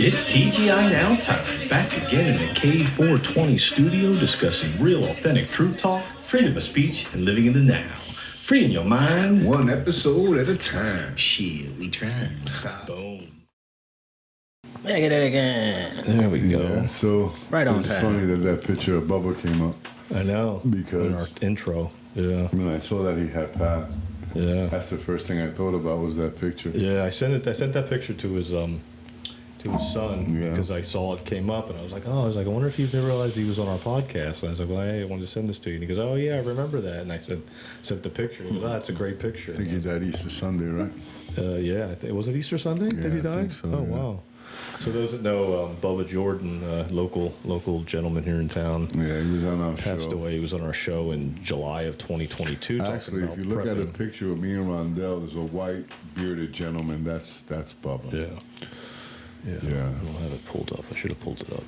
It's TGI Now time, back again in the K420 studio discussing real authentic truth talk, freedom of speech, and living in the now. Freeing your mind. One episode at a time. Shit, we trying. Boom. Look at it again. There we go. Yeah, so Right on it's time. funny that picture of Bubba came up. I know. Because in our intro. Yeah. when I saw that he had passed, Yeah. that's the first thing I thought about was that picture. Yeah, I sent that picture to his son Yeah. because I saw it came up and I was like, I wonder if he realized he was on our podcast. And I was like, well, hey, I wanted to send this to you. And he goes, oh yeah, I remember that. And I sent the picture. He goes, that's a great picture. I think he died Easter Sunday, right? Yeah, was it Easter Sunday that he I died? think so, Oh yeah. wow. So those that know Bubba Jordan, local gentleman here in town, Yeah, he was on our passed show. away. He was on our show in July of 2022. Actually, if you look at a prepping. picture of me and Rondell, there's a white bearded gentleman. That's Bubba. Yeah. Yeah. I don't have it pulled up. I should have pulled it up,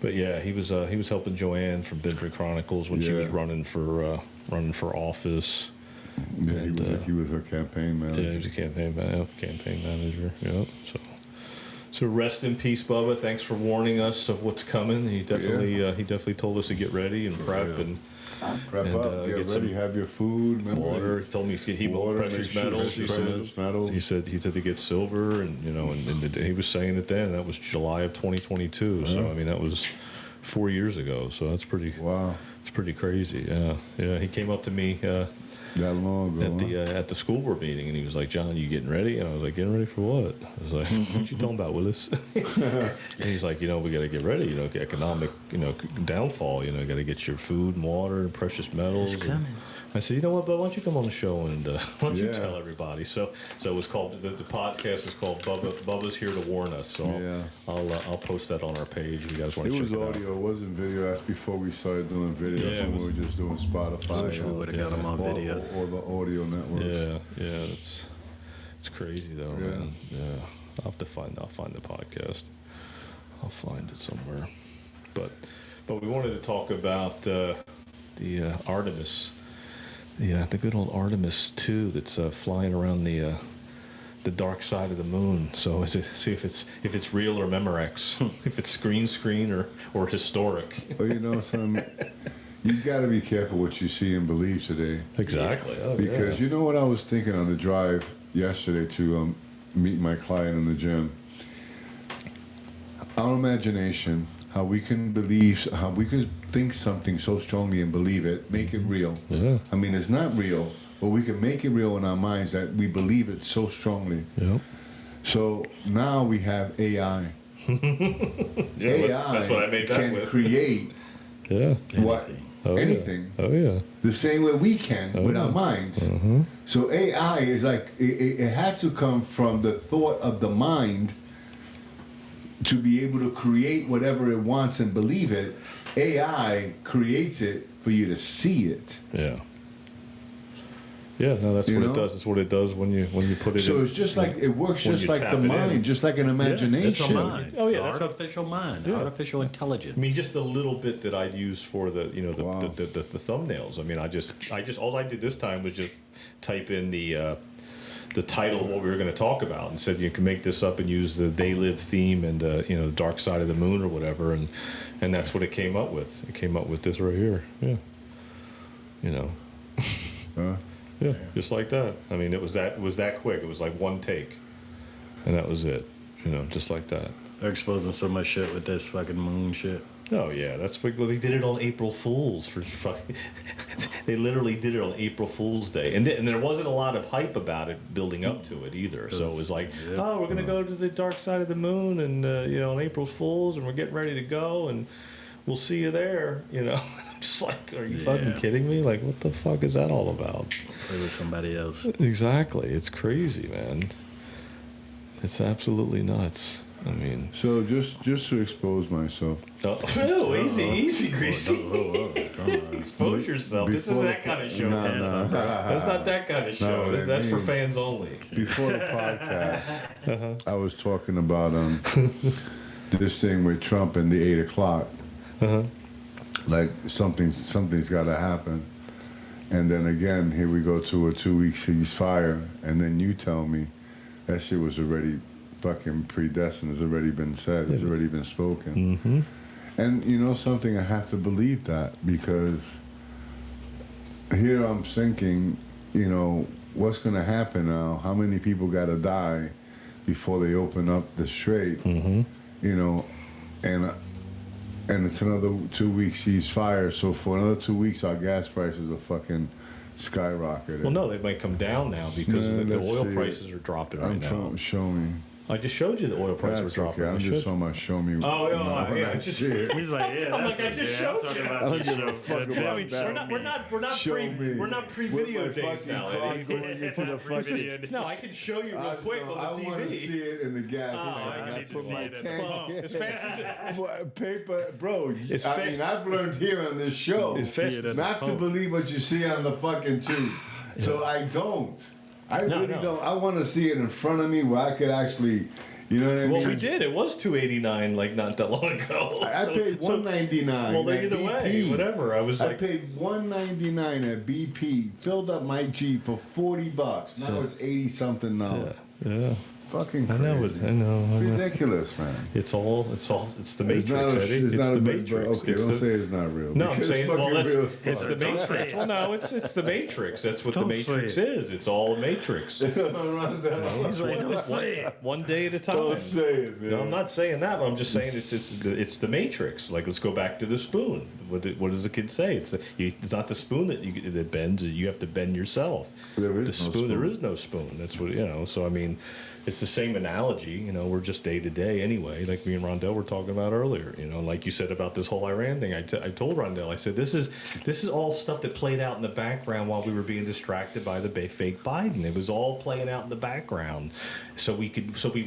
but yeah, he was helping Joanne from Bedford Chronicles when she was Yeah. running for office. Yeah, And, he was her campaign manager. Yeah, he was a campaign manager. Yeah. So rest in peace, Bubba. Thanks for warning us of what's coming. He definitely told us to get ready and prep and Prep and, up, get get ready, some have your food. Remember? water. He told me he Water, precious make sure metals. it's precious metals. He said to get silver, and and he was saying it then. That was July of 2022. So I mean that was 4 years ago. So that's pretty. Wow, It's pretty crazy. Yeah. He came up to me that long ago. at the school board meeting, and he was like, "John, you getting ready?" And I was like, "Getting ready for what?" I was like, "What you talking about, Willis?" And he's like, we got to get ready. Economic, downfall. Got to get your food and water and precious metals. It's coming. I said, you know what, Bub, why don't you come on the show and why don't you Yeah. tell everybody? So it was called the podcast is called Bubba's Here to Warn Us. So I'll post that on our page if you guys want It to was check it out. audio, it wasn't video. That's before we started doing video. Yeah, That's when it we were just doing Spotify. Wish we would have got him on video. Or the audio networks. Yeah, it's crazy though, Yeah. man. Yeah, I'll find the podcast. I'll find it somewhere. But we wanted to talk about the Artemis, the good old Artemis 2 that's flying around the dark side of the moon. So see if it's real or Memorex, if it's green screen or historic. Well, son, you got to be careful what you see and believe today. Exactly. Oh, Because you know what I was thinking on the drive yesterday to meet my client in the gym? Our imagination, how we can think something so strongly and believe it, make it real. Yeah. I mean, it's not real, but we can make it real in our minds that we believe it so strongly. Yep. So now we have AI. Yeah, AI that's what I made that can with. create Yeah. what anything. Oh yeah. The same way we can with our minds. Mm-hmm. So AI is like, it had to come from the thought of the mind to be able to create whatever it wants and believe it. AI creates it for you to see it. Yeah. Yeah, no, that's You what know? it does. That's what it does when you put it So in. it's just like, it works when just you like tap the it in. mind, just like an It's a imagination. mind. Oh, yeah, that's what- Artificial mind. Yeah. Artificial intelligence. I mean, just a little bit that I'd use for the Wow. the thumbnails. I mean, I just all I did this time was just type in the title of what we were going to talk about and said you can make this up and use the They Live theme and the dark side of the moon or whatever, and that's what it came up with. It came up with this right here. Yeah. Huh? Yeah, just like that. I mean, it was that quick. It was like one take, and that was it. Just like that. They're exposing so much shit with this fucking moon shit. Oh yeah, that's well, they did it on April Fools for fucking. They literally did it on April Fool's Day, and there wasn't a lot of hype about it building up to it either. So it was like, oh, we're gonna go to the dark side of the moon, and on April Fools, and we're getting ready to go, and we'll see you there. I'm just like, are you fucking kidding me? Like, what the fuck is that all about? Play with somebody else. Exactly, it's crazy, man. It's absolutely nuts. I mean, So just to expose myself. easy, Greasy. Come on. Expose yourself. This Before is that kind of show. No, man. no. That's not that kind of show. what I That's for mean. fans only. Before the podcast, I was talking about this thing with Trump and the 8 o'clock. Like something's got to happen. And then again, here we go to a 2-week ceasefire. And then you tell me that shit was already fucking predestined. It's already been said. It's already been spoken. Mm-hmm. And you know something, I have to believe that, because here I'm thinking, you know, what's going to happen now? How many people got to die before they open up the strait? Mm-hmm. You know, and it's another 2 weeks ceasefire. So for another 2 weeks, our gas prices are fucking skyrocketing. Well, no, they might come down now because No, the let's oil see. prices are dropping right now. Show me. I just showed you the oil prices That's were dropping. okay. I'm just talking about show me. Oh, yeah, when yeah, I just- see it. He's like, yeah, I'm that's like, I just okay. showed I'm talking you. about I don't this give a show. fuck Good. about I mean, that. Show me. we're not pre With video my days fucking now. car Eddie. going into the fucking. No, I can show you real quick on I the want to see TV. it in the gas. Oh, I need to see it in the Well, as fast as it, Paper, bro. It's I fast- mean, I've learned here on this show It's fast as not to believe what you see on the fucking tube. So I don't. I really no. don't. I want to see it in front of me where I could actually, you know what I mean? well, we did. It was $289 like not that long ago. I paid $1.99. Well, at either way, BP. whatever. I was I like, paid $1.99 at BP. Filled up my Jeep for $40. Now it's 80 something now. yeah. Fucking I crazy. know it. I know. It's ridiculous, man. It's the Matrix, not Eddie. It's not the but Matrix. okay, It's don't the- say it's not real. No, I'm because saying, it's well, fucking real. it's the Don't say Matrix. it. Well, no, it's the Matrix. That's what Don't the say Matrix it. is. It's all a Matrix. He's like, don't say it. One day at a time. Don't say it, man. No, I'm not saying that, but I'm just saying it's the Matrix. Like, let's go back to the spoon. What does the kid say? It's not the spoon that bends. You have to bend yourself. There is The no spoon. There spoon. is no spoon. That's what, you know. So I mean, it's the same analogy. You know, we're just day to day anyway. Like me and Rondell were talking about earlier. You know, like you said about this whole Iran thing. I told Rondell. I said this is all stuff that played out in the background while we were being distracted by the fake Biden. It was all playing out in the background, so we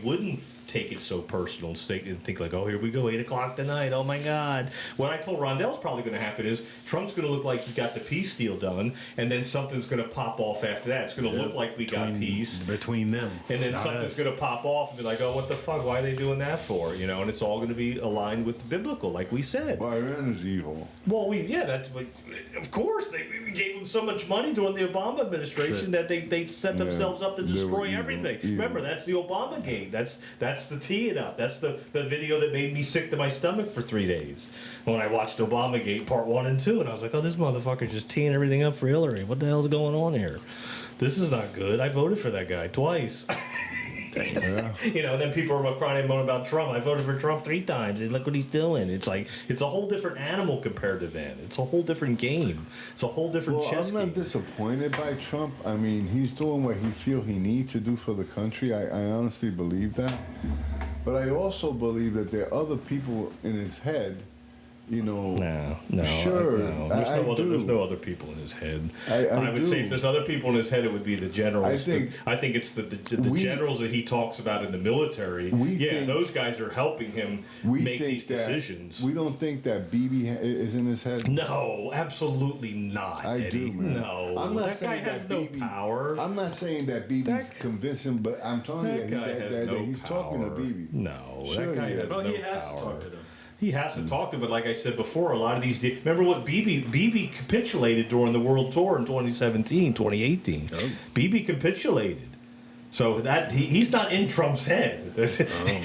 wouldn't take it so personal and think like, oh, here we go, 8 o'clock tonight. Oh my God. What I told Rondell's probably going to happen is Trump's going to look like he got the peace deal done, and then something's going to pop off after that. It's going to look like we got peace. Between them. And then Not something's us. going to pop off and be like, oh, what the fuck? Why are they doing that for? You know, and it's all going to be aligned with the biblical, like we said. Well, Iran is evil. Well, that's what, of course, we gave them so much money during the Obama administration that they set themselves up to they were destroy evil, everything. evil. Remember, that's the Obama gate. That's the teeing up. That's the video that made me sick to my stomach for 3 days when I watched Obama Gate Part 1 and 2, and I was like, oh, this motherfucker's just teeing everything up for Hillary. What the hell's going on here? This is not good. I voted for that guy twice. Yeah. You know, and then people are crying and moaning about Trump. I voted for Trump 3 times, and look what he's doing. It's like, it's a whole different animal compared to then. It's a whole different game. It's a whole different Well, chess I'm not game. disappointed by Trump. I mean, he's doing what he feels he needs to do for the country. I honestly believe that. But I also believe that there are other people in his head, you know. No, Sure, no. There's no other people in his head. I would say do. if there's other people in his head, it would be the generals. I think it's the we- generals that he talks about in the military. We Yeah, think- those guys are helping him We make think these that- decisions. We don't think that Bibi is in his head. No, absolutely not. I Eddie. do, man. No, I'm not that guy saying has that no Bibi. power. I'm not saying that Bibi's That- convincing, but I'm telling you That guy has no that he's talking to power. Bibi. No, Sure that guy he has is. no Well, he has power. to talk to them. He has to talk to him, but like I said before, a lot of these... Remember what Bibi capitulated during the World Tour in 2017, 2018. Oh. Bibi capitulated. So that he's not in Trump's head.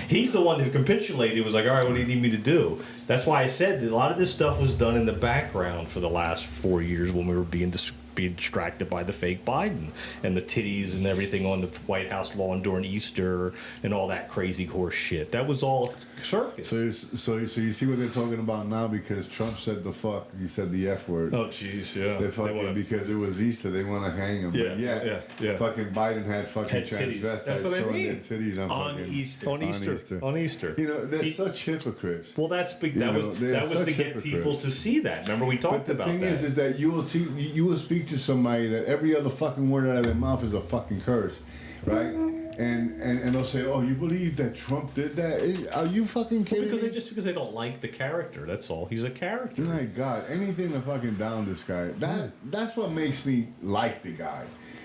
He's the one who capitulated. He was like, all right, what do you need me to do? That's why I said that a lot of this stuff was done in the background for the last 4 years when we were being distracted by the fake Biden and the titties and everything on the White House lawn during Easter and all that crazy horse shit. That was all circus. So you see what they're talking about now because Trump said the fuck, he said the F word. Oh, jeez, yeah. They fucking, because it was Easter, they want to hang him. Yeah, But yet, yeah. fucking Biden had fucking Had titties. transvestites That's what I showing mean. their titties On fucking, Easter. On Easter. You know, they're He- such hypocrites. Well, that's big. You That know, was they're to such get hypocrites. people to see that. Remember, we But talked the about thing that. is that you will speak to somebody that every other fucking word out of their mouth is a fucking curse, right? And they'll say, "Oh, you believe that Trump did that? Are you fucking kidding because me?" they don't like the character. That's all. He's a character. My God, anything to fucking down this guy. That's what makes me like the guy.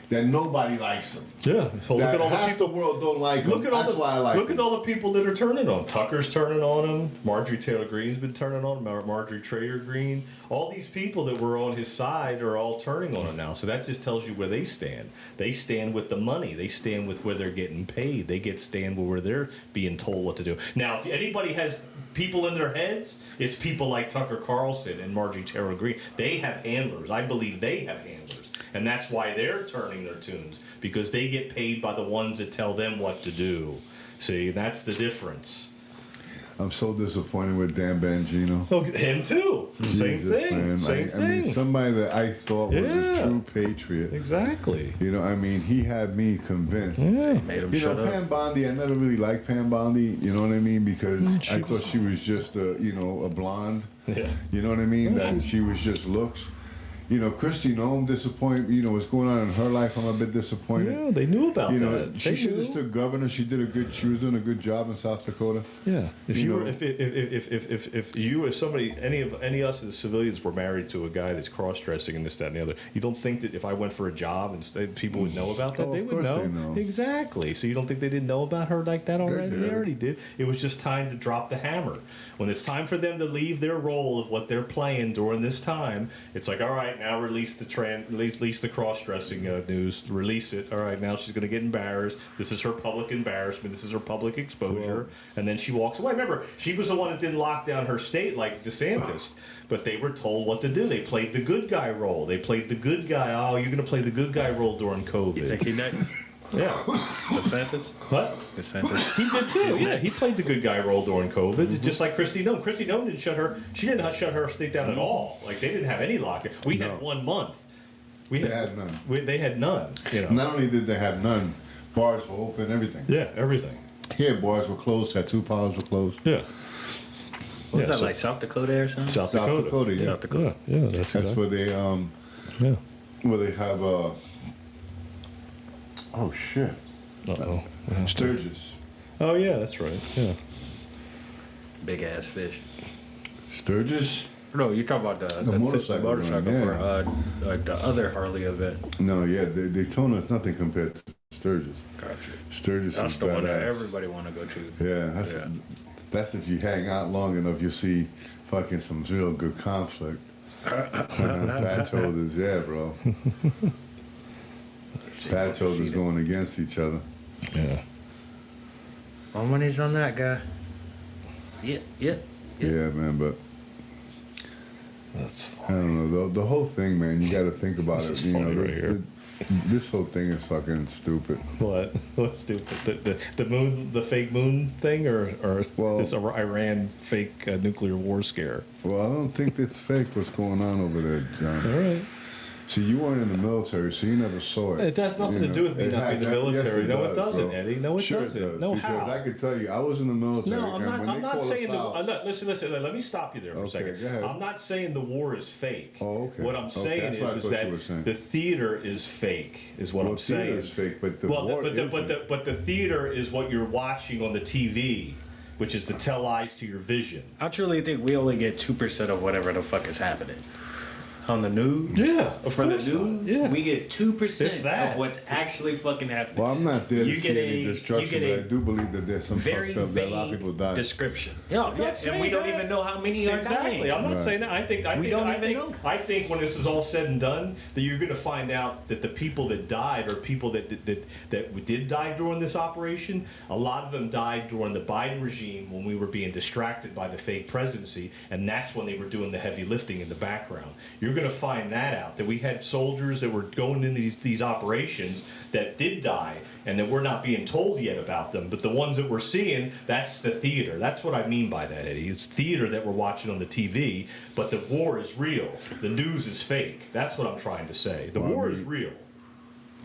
that nobody likes him. Yeah. So look That at all the half people. the world don't like him. Look at all That's the, why I like look him. at all the people that are turning on him. Tucker's turning on him. Marjorie Taylor Greene's been turning on him. Marjorie Trader Green. All these people that were on his side are all turning on him now. So that just tells you where they stand. They stand with the money. They stand with where they're getting paid. They stand where they're being told what to do. Now, if anybody has people in their heads, it's people like Tucker Carlson and Marjorie Taylor Greene. They have handlers. I believe they have handlers. And that's why they're turning their tunes, because they get paid by the ones that tell them what to do. See, that's the difference. I'm so disappointed with Dan Bongino. Oh, him too. Same Jesus, thing. man. Same I thing. mean, somebody that I thought was Yeah. a true patriot. Exactly. You know, I mean, he had me convinced. Yeah. Made him You shut know, up. Pam Bondi, I never really liked Pam Bondi, you know what I mean? Because I thought she was just a blonde. Yeah. You know what I mean? That she was just looks. You know, Christy Nome disappointed. You know, what's going on in her life, I'm a bit disappointed. Yeah, they knew about You that. know, she They should have knew. stood governor. She was doing a good job in South Dakota. Yeah. If You you were, know- if somebody, any of us as civilians were married to a guy that's cross-dressing and this, that, and the other, you don't think that if I went for a job and people would know about that? Oh, They of would course know. they know. Exactly. So you don't think they didn't know about her like that already? They did. already did. It was just time to drop the hammer. When it's time for them to leave their role of what they're playing during this time, it's like, all right, now release the cross-dressing news. Release it. All right, now she's going to get embarrassed. This is her public embarrassment. This is her public exposure. And then she walks away. Remember, she was the one that didn't lock down her state like DeSantis. But they were told what to do. They played the good guy role. They played the good guy. Oh, you're going to play the good guy role during COVID. You think he did? Yeah. DeSantis? What? DeSantis? He did too. Yeah, he played the good guy role during COVID, just like Christy Nome. Christy Nome didn't shut her. She did not shut her state down at all. Like they didn't have any lockdown. We had No. 1 month. They had none. They had none. You know. Not only did they have none, bars were open, everything. Yeah, everything. Here, bars were closed, tattoo parlors were closed. Yeah. What's Yeah, that, so- like South Dakota or something? South South Dakota. Dakota, yeah. South Dakota. Yeah, that's That's exactly. where they have oh shit, Uh-oh. Sturgis. Oh yeah, that's right. Yeah. Big ass fish. Sturgis? No, you're talking about the motorcycle motorcycle run, for the other Harley event. No, yeah, Daytona's nothing compared to Sturgis. Gotcha. Sturgis That's is the one that badass. everybody want to go to. Yeah, that's if you hang out long enough, you'll see fucking some real good conflict. Bad shoulders, yeah, bro. Bad shoulders going against each other. Yeah. My money's on that guy. Yep. Yeah, man, but That's I don't know. The whole thing, man, you got to think about This it. is You know, funny right here. this whole thing is fucking stupid. what? What's stupid? The moon, the fake moon thing, or Well- this Iran fake nuclear war scare? Well, I don't think it's fake what's going on over there, John. All right. See, you weren't in the military, so you never saw it. It has nothing You to do with me It not being in the has- yes, military. No, it does, doesn't, bro. Eddie. No, it Sure doesn't. does, No, because how? I can tell you, I was in the military. No, I'm and not. when I'm they not call saying. us out- Listen. Let me stop you there for a Okay, second. go ahead. I'm not saying the war is fake. Oh, okay. What I'm Okay, saying that's what I is thought you were that saying. the theater is fake. Is what Well, I'm saying. theater is fake, but the well, war but isn't. the theater is what you're watching on the TV, which is to tell lies to your vision. I truly think we only get 2% of whatever the fuck is happening. On the news? Yeah, of For the course not. news? Yeah. We get 2% If that. of what's actually fucking happening. Well, I'm not there to You see get any a- destruction, you get but a I do believe that there's some Very fucked up that a lot of vague people died. description. Yeah, I'm not and we saying don't that. even know how many are Exactly. dying. I'm not Right. saying that. I think. We don't even know. I think when this is all said and done, that you're going to find out that the people that died are people that did die during this operation. A lot of them died during the Biden regime when we were being distracted by the fake presidency, and that's when they were doing the heavy lifting in the background. You're going to find that out, that we had soldiers that were going into these operations that did die, and that we're not being told yet about them. But the ones that we're seeing, that's the theater. That's what I mean by that, Eddie. It's theater that we're watching on the TV, but the war is real. The news is fake. That's what I'm trying to say. The Well, I war mean- is real.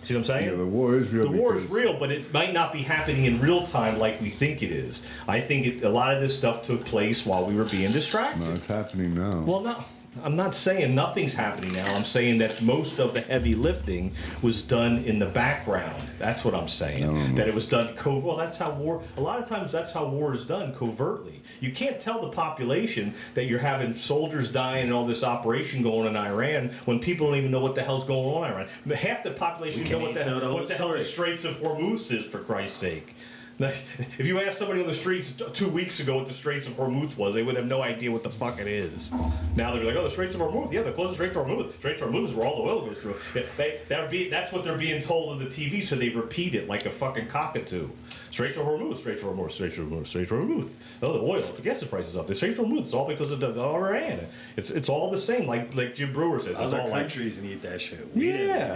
See what I'm saying? Yeah, the war is real. The war is because- real, but it might not be happening in real time like we think it is. I think a lot of this stuff took place while we were being distracted. No, it's happening now. Well, no. I'm not saying nothing's happening now. I'm saying that most of the heavy lifting was done in the background. That's what I'm saying. That it was done well, that's how war. A lot of times, that's how war is done covertly. You can't tell the population that you're having soldiers dying and all this operation going in Iran when people don't even know what the hell's going on in Iran. Half the population don't know what the hell the Straits of Hormuz is, for Christ's sake. If you asked somebody on the streets 2 weeks ago what the Straits of Hormuz was, they would have no idea what the fuck it is. Now they're like, oh, the Straits of Hormuz. Yeah, the closest Straits of Hormuz. Straits of Hormuz is where all the oil goes through. That's what they're being told on the TV, so they repeat it like a fucking cockatoo. Straits of Hormuz, Straits of Hormuz, Straits of Hormuz, Straits of Hormuz. Oh, the oil, the gas price is up. The Straits of Hormuz, it's all because of the Iran. It's all the same, like Jim Brewer says. Other all countries need that shit.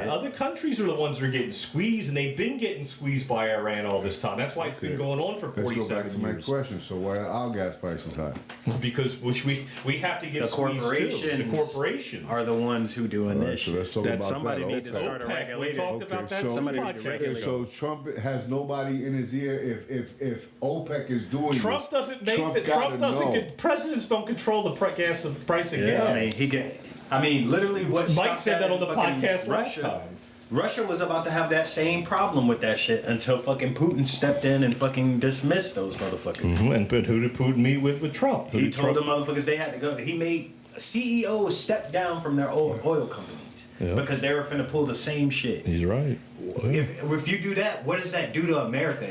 Other countries are the ones that are getting squeezed, and they've been getting squeezed by Iran all this time. That's why it's been going on for 47 years. Let's go back to my question. So why are our gas prices high? Because we have to get the squeezed corporations. too. The corporations are the ones who doing this so shit. let's talk That about somebody that. needs to start a OPEC, regulator. we talked about that. So, Somebody needs to regulate. So Trump has nobody in his ear if OPEC is doing Trump this. doesn't make presidents don't control the price of gas. I mean, literally what Mike said that on the podcast last time. Russia was about to have that same problem with that shit until fucking Putin stepped in and fucking dismissed those motherfuckers. And but who did Putin meet with Trump? He told the motherfuckers they had to go. He made CEOs step down from their oil companies because they were finna pull the same shit. He's right. If you do that, what does that do to America?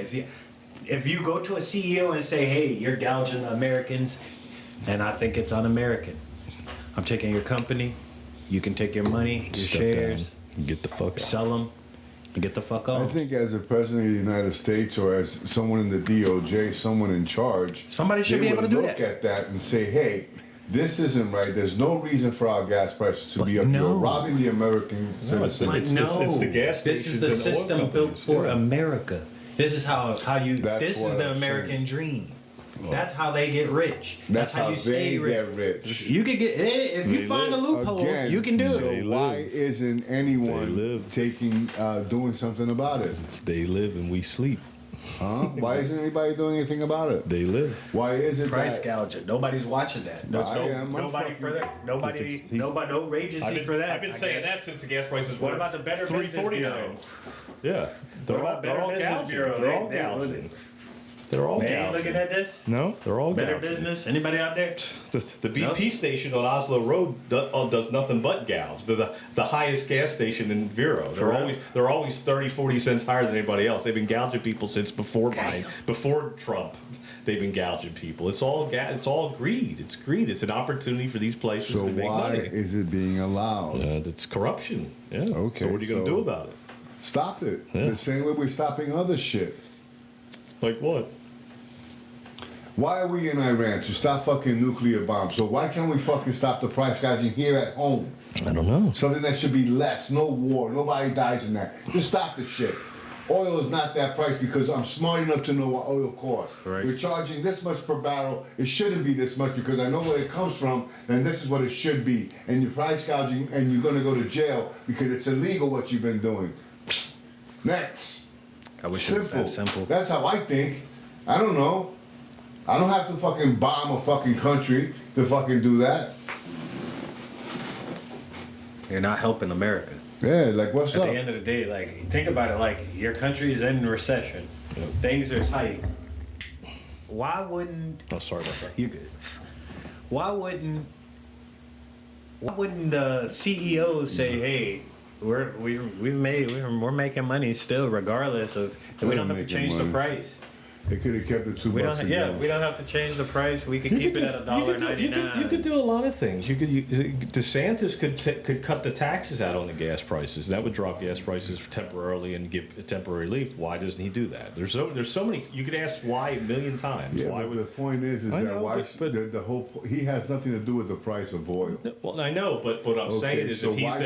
If you go to a CEO and say, hey, you're gouging the Americans, and I think it's un-American. I'm taking your company. You can take your money, your shares. Get the fuck out. Sell them and get the fuck off. I think as a president of the United States or as someone in the DOJ, someone in charge, somebody should be able to do that. Look at that and say, hey, this isn't right. There's no reason for our gas prices to be up. You're robbing the American citizens. It's the gas stations. This is the system built for America. This is how you. This is the American dream. That's how they get rich. That's how you they get rich. You can get if you find a loophole, you can do it. So why isn't anyone doing something about it? They live and we sleep. Huh? Why isn't anybody doing anything about it? They live. Why is it price gouging? Nobody's watching that. No agency for that. I've been saying that since the gas prices. What about the Better Business Bureau? Yeah, they're all gouging. They're all gouging. They're all gouging. Looking at this? No, they're all Better gouging. Business? Anybody out there? The BP station on Oslo Road does nothing but gouge. They're the highest gas station in Vero. They're always 30, 40 cents higher than anybody else. They've been gouging people since before Trump. They've been gouging people. It's all greed. It's greed. It's an opportunity for these places to make money. So why is it being allowed? It's corruption. Yeah. Okay. So what are you going to do about it? Stop it. Yeah. The same way we're stopping other shit. Like what? Why are we in Iran? To stop fucking nuclear bombs. So why can't we fucking stop the price gouging here at home? I don't know. Something that should be less. No war. Nobody dies in that. Just stop the shit. Oil is not that price because I'm smart enough to know what oil costs. Right. We're charging this much per barrel. It shouldn't be this much because I know where it comes from and this is what it should be. And you're price gouging and you're going to go to jail because it's illegal what you've been doing. Next. I wish it was that simple. That's how I think. I don't know. I don't have to fucking bomb a fucking country to fucking do that. You're not helping America. Yeah, like what's up? At the end of the day, like think about it, like your country is in recession. Things are tight. Why wouldn't sorry about that. You good. Why wouldn't the CEOs say, hey, we're making money still regardless of we don't have to change the price. They could have kept it $2 again. Yeah, we don't have to change the price. We could keep it at $1.99. You could do a lot of things. DeSantis could cut the taxes out on the gas prices. That would drop gas prices temporarily and give a temporary relief. Why doesn't he do that? There's so many. You could ask why a million times. Yeah, why but the point is that the whole he has nothing to do with the price of oil. Well, I know, but what I'm saying is that he's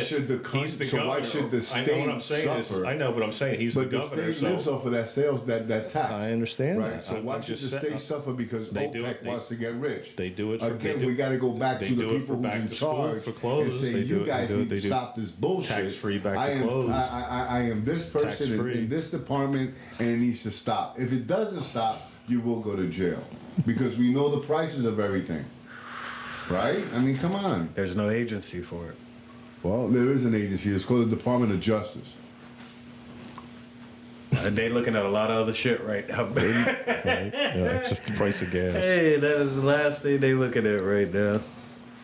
the governor. Why should the state I know what I'm saying suffer? I know, but I'm saying he's the governor. The state lives off of that sales that tax. I understand. Right, so why should the state suffer because OPEC wants to get rich? They do it. Again, we got to go back to the people who's in charge and say, you guys need to stop this bullshit. Tax-free back to clothes. I am this person in this department and it needs to stop. If it doesn't stop, you will go to jail because we know the prices of everything. Right? I mean, come on. There's no agency for it. Well, there is an agency. It's called the Department of Justice. They looking at a lot of other shit right now. Right? Yeah, it's just the price of gas. Hey, that is the last thing they looking at right now.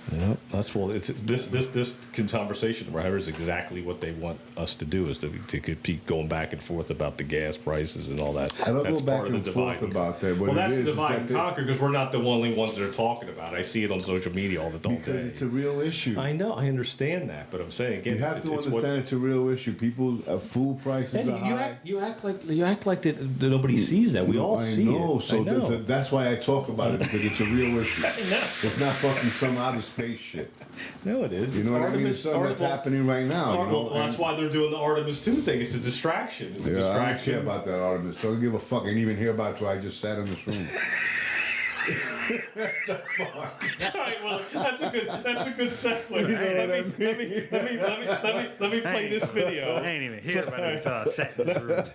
Yeah, that's well. It's this conversation we're having is exactly what they want us to do, is to keep going back and forth about the gas prices and all that. I don't That's go back part of and the forth divide. about that. What Well, it that's is the divide that and they- conquer, because we're not the only ones that are talking about it. I see it on social media all the Because day. it's a real issue. I know, I understand that, but I'm saying again, You have to it's understand it's a real issue. People, food prices What, are high. you act like that nobody sees that. We all I see know. it. So I know. that's why I talk about it, because it's a real issue. It's not fucking some outer space shit. No, it is. You It's know what I mean? Artemis- It's something that's Artemis- happening right now. You know? Well, that's why they're doing the Artemis 2 thing. It's a distraction. It's a Yeah, I don't distraction. care about that Artemis. Don't give a fuck. I didn't even hear about it till I just sat in this room. All right, well, that's a good segue. Let me play this video. I ain't even hear about it until I sat in the room.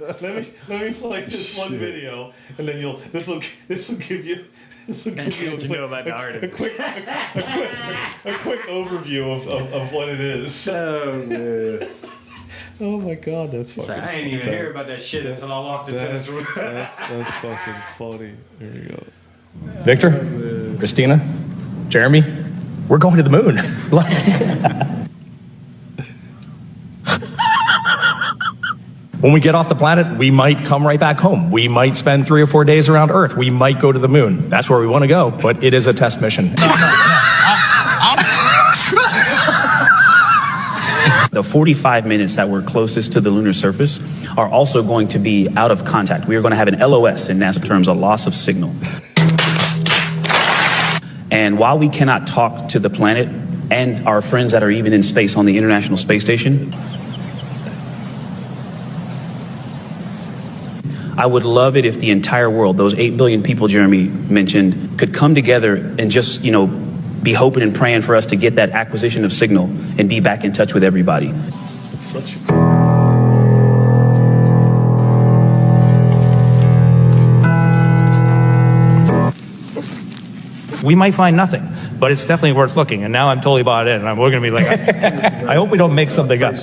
Let me play this one video, and then this will give you What you know about the a Artemis. quick overview of what it is. Oh, man. Oh my God, that's fucking. So I ain't even hear about that shit until I walked into this room. That's fucking funny. Here we go. Victor, Christina, Jeremy, we're going to the moon. When we get off the planet, we might come right back home. We might spend 3 or 4 days around Earth. We might go to the moon. That's where we want to go, but it is a test mission. The 45 minutes that we're closest to the lunar surface are also going to be out of contact. We are going to have an LOS, in NASA terms, a loss of signal. And while we cannot talk to the planet and our friends that are even in space on the International Space Station, I would love it if the entire world, those 8 billion people Jeremy mentioned, could come together and just, be hoping and praying for us to get that acquisition of signal and be back in touch with everybody. It's such a. We might find nothing, but it's definitely worth looking. And now I'm totally bought in. And we're going to be like, I hope we don't make something up.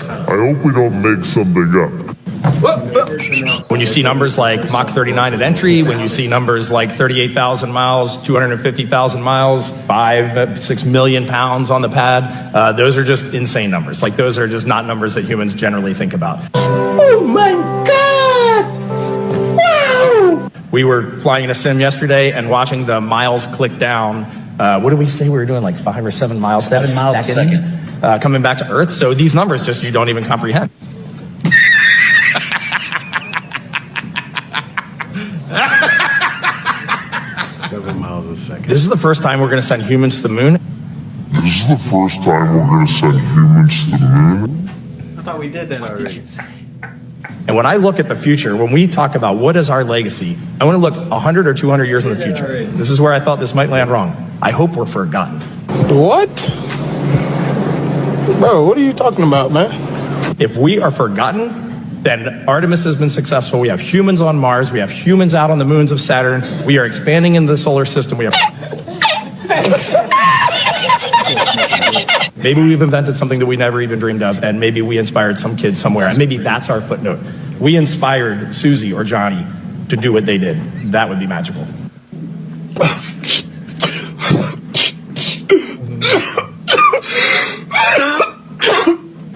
When you see numbers like Mach 39 at entry, when you see numbers like 38,000 miles, 250,000 miles, 6 million pounds on the pad, those are just insane numbers. Like, those are just not numbers that humans generally think about. Oh my God! Wow! We were flying in a sim yesterday and watching the miles click down. What did we say we were doing? Like 5 or 7 miles? 7 miles a second. Coming back to Earth. So these numbers just you don't even comprehend. 7 miles a second. This is the first time we're going to send humans to the moon. This is the first time we're going to send humans to the moon. I thought we did that already. And when I look at the future, when we talk about what is our legacy, I want to look 100 or 200 years in the future. This is where I thought this might land wrong. I hope we're forgotten. What? Bro, what are you talking about, man? If we are forgotten, then Artemis has been successful. We have humans on Mars. We have humans out on the moons of Saturn. We are expanding in the solar system. We have... Maybe we've invented something that we never even dreamed of, and maybe we inspired some kids somewhere, and maybe that's our footnote. We inspired Susie or Johnny to do what they did. That would be magical.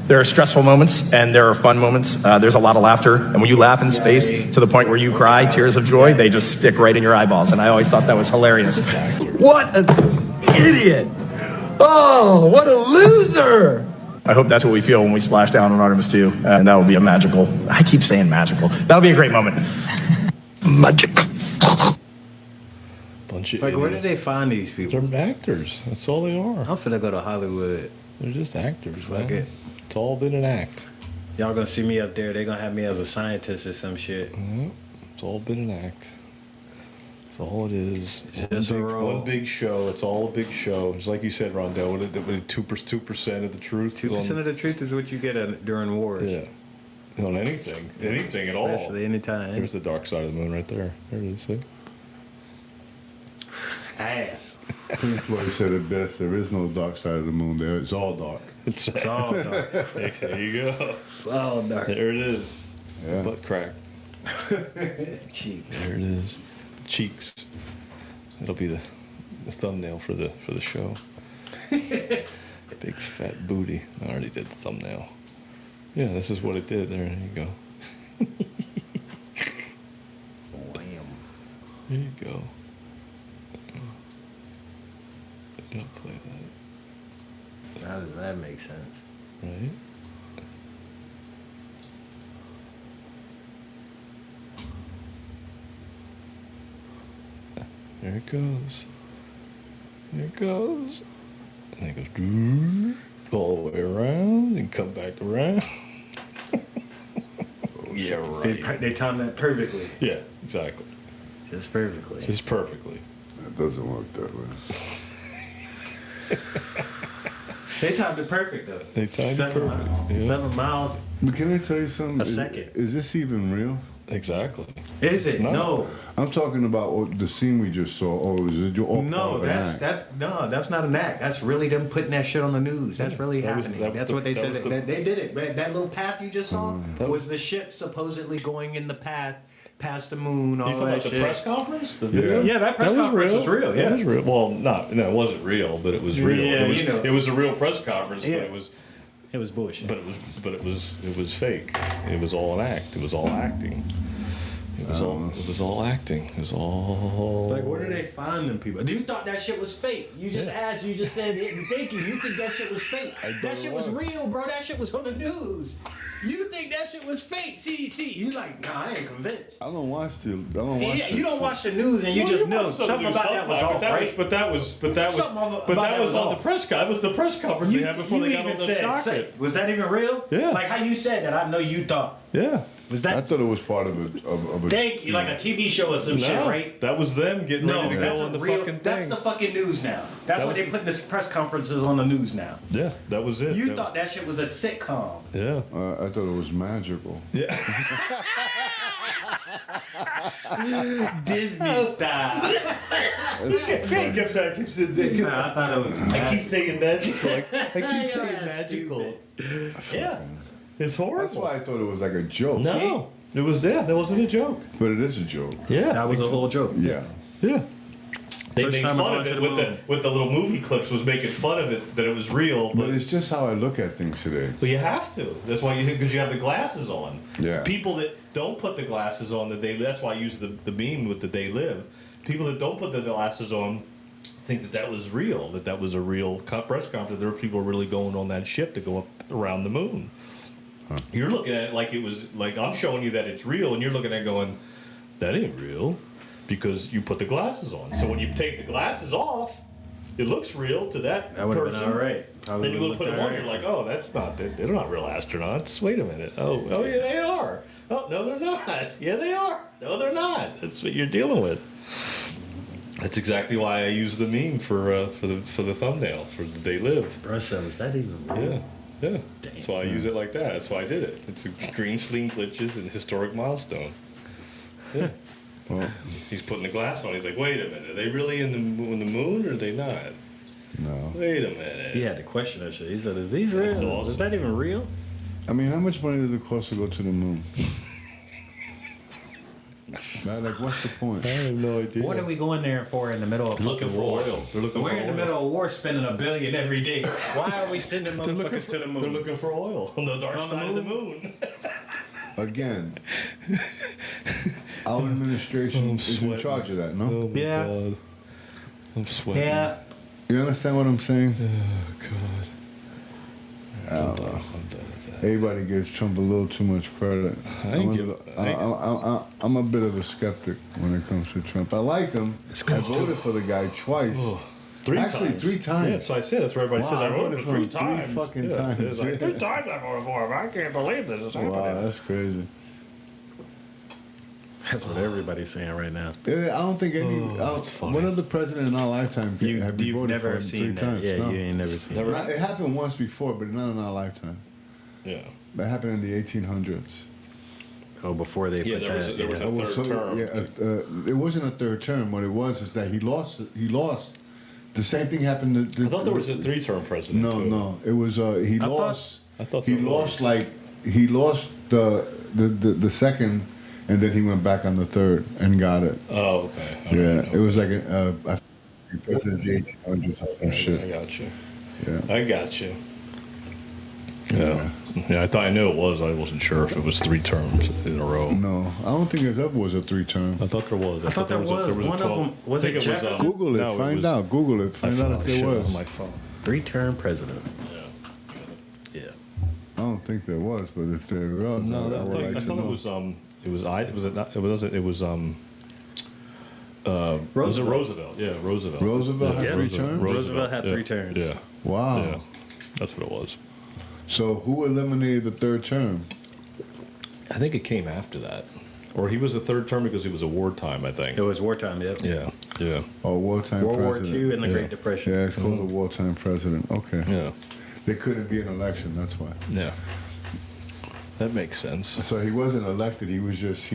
There are stressful moments and there are fun moments. There's a lot of laughter. And when you laugh in space to the point where you cry tears of joy, they just stick right in your eyeballs. And I always thought that was hilarious. What an idiot. Oh, what a loser. I hope that's what we feel when we splash down on Artemis 2. And that will be a magical, I keep saying magical. That'll be a great moment. Magic. Bunch of Like, where idiots. did they find these people? They're actors. That's all they are. I'm finna go to Hollywood. They're just actors. Fuck man. it. It's all been an act. Y'all gonna see me up there. They gonna have me as a scientist or some shit. It's all been an act. That's all it is. Just a role. One big show. It's all a big show. It's like you said, Rondell. What 2% of the truth? 2% of the truth is what you get during wars. Yeah. On anything at all. Especially anytime. There's the dark side of the moon right there. There it is. See? ass. Pink Floyd said it best. There is no dark side of the moon. There, it's all dark. It's all dark. There you go. It's all dark. There it is. Yeah. Butt crack. Cheeks. There it is. Cheeks. It'll be the thumbnail for the show. Big fat booty. I already did the thumbnail. Yeah, this is what it did. There you go. Wham. There you go. I'll play that. How does that make sense? Right? There it goes. There it goes. And it goes all the way around and come back around. Yeah, right. They timed that perfectly. Yeah, exactly. Just perfectly. Just perfectly. That doesn't work that way. They timed it perfect though. They timed it 7 perfect. miles. Yeah. 7 miles. But can I tell you something? A second. Is this even real? Exactly. Is It's it? not. No. I'm talking about the scene we just saw. Or is it all No, part of an act? that's not an act. That's really them putting that shit on the news. That's really That was- happening. that was That's the- what they that said. was the- They did it. That little path you just saw That was was- the ship supposedly going in the path past the moon. All You talking that about the shit. press conference? The Yeah. video? Yeah, that press conference was real. Yeah. That was real. Well, no, it wasn't real, but it was real. Yeah, it was, you know. it was a real press conference, Yeah. but It was bullshit. it was fake. It was all an act. It was all acting. It was all acting. It was all Like, where did they find them people? You thought that shit was fake. You just asked, you just said, thank you. You think that shit was fake. That shit was real, bro. That shit was on the news. You think that shit was fake. See, you like, nah, I ain't convinced. I don't watch the. Yeah, you don't watch the news and you just know something about that was off, right? But that was Something about that that was was on off. the press conference. It was the press conference they had before they got on even the said, docket. was that even real? Yeah. Like how you said that, I know you thought. Yeah. Was I that, thought it was part of a. thank you, like a TV show or some shit, No, right? that was them getting No, ready to that's go a on the real. fucking thing. That's the fucking news now. That's That what was they put this press conferences on the news now. Yeah, that was it. You That thought that shit was a sitcom. was, yeah. I thought it was magical. Yeah. Disney style. He keeps saying Nah, I thought it was. I keep saying magical. I keep You're saying magical. Yeah. It's horrible. That's why I thought it was like a joke. No. It was that wasn't a joke. But it is a joke. Yeah. That was a whole joke. Yeah. Yeah. They First made time fun I've of it gone to the with the little movie clips was making fun of it that it was real, But but it's just how I look at things today. you have to. That's why because you have the glasses on. Yeah. People that don't put the glasses on that's why I use the beam with the they live. People that don't put the glasses on think that was real, that was a real press conference. There were people really going on that ship to go up around the moon. Huh. You're looking at it like it was like I'm showing you that it's real, and you're looking at it going, that ain't real, because you put the glasses on. So when you take the glasses off, it looks real to that That would have been person. all right. Then you go put them on, you're like, oh, that's not, they're not real astronauts. Wait a minute. Oh, yeah, they are. Oh, no, they're not. Yeah, they are. No, they're not. That's what you're dealing with. That's exactly why I use the meme for the thumbnail for the They Live. Bro, so is that even real? Yeah. That's why I use it like that. That's why I did it. It's a green screen glitches and historic milestone. Yeah. Well, He's putting the glass on. He's like, wait a minute. Are they really in the moon or are they not? no. Wait a minute. He had to question that shit. He said, is these real? That's awesome. Is that even real? I mean, how much money does it cost to go to the moon? Like, what's the point? I have no idea. What are we going there for in the middle of They're looking fucking for war? oil. They're looking We're for in the oil. middle of war spending $1 billion every day. Why are we sending They're looking motherfuckers to the moon? They're looking for oil on the dark On the side of the moon. Again, our administration is in sweating. charge of that, no? Oh my Yeah. God. I'm sweating. Yeah. You understand what I'm saying? Oh God. I don't know. I'm done with that. Everybody gives Trump a little too much credit. I'm a bit of a skeptic when it comes to Trump. I like him. I voted for the guy twice. Actually, three times. Yeah, so I said that's where everybody Wow, says I I voted voted for for three him three times. fucking Yeah, times. it's like, Yeah. 3 times I voted for him. I can't believe this is happening. Wow, that's crazy. That's what everybody's saying right now. I don't think any. that's funny. One other president in our lifetime have been You've voted for never him seen 3 that. times. Yeah, no. you ain't never seen Never. that. It happened once before, but not in our lifetime. Yeah. That happened in the 1800s. Oh, before they put there was that. there was yeah. a third term. Yeah, it wasn't a third term. What it was is that he lost. He lost. The same thing happened to. I thought there was a 3-term president. No, too. no. It was he lost. I thought he there lost was. he lost the second, and then he went back on the third and got it. Oh, okay. Yeah, it was like president of the 1800s or some shit. I got you. Yeah. I got you. Yeah. Yeah, I knew it was. I wasn't sure if it was 3 terms in a row. No, I don't think there ever was a 3-term. I thought there was. I thought there was. One of them was it Jefferson? Google it. No, find out. Google it. Find out if there was. on my phone. 3-term president. Yeah. I don't think there was, but if there was, No, I would like I to thought know. it was Roosevelt. Yeah, Roosevelt. Roosevelt had Yeah. 3 terms? Roosevelt had yeah. 3 terms. Yeah. Wow. Yeah. That's what it was. So who eliminated the 3rd term? I think it came after that. Or he was a 3rd term because he was a wartime, I think. It was wartime, yep. Yeah. Yeah. Oh, wartime World War president. II and the Yeah. Great Depression. Yeah, it's called the wartime president. Okay. Yeah. They couldn't be an election, that's why. Yeah. That makes sense. So he wasn't elected, he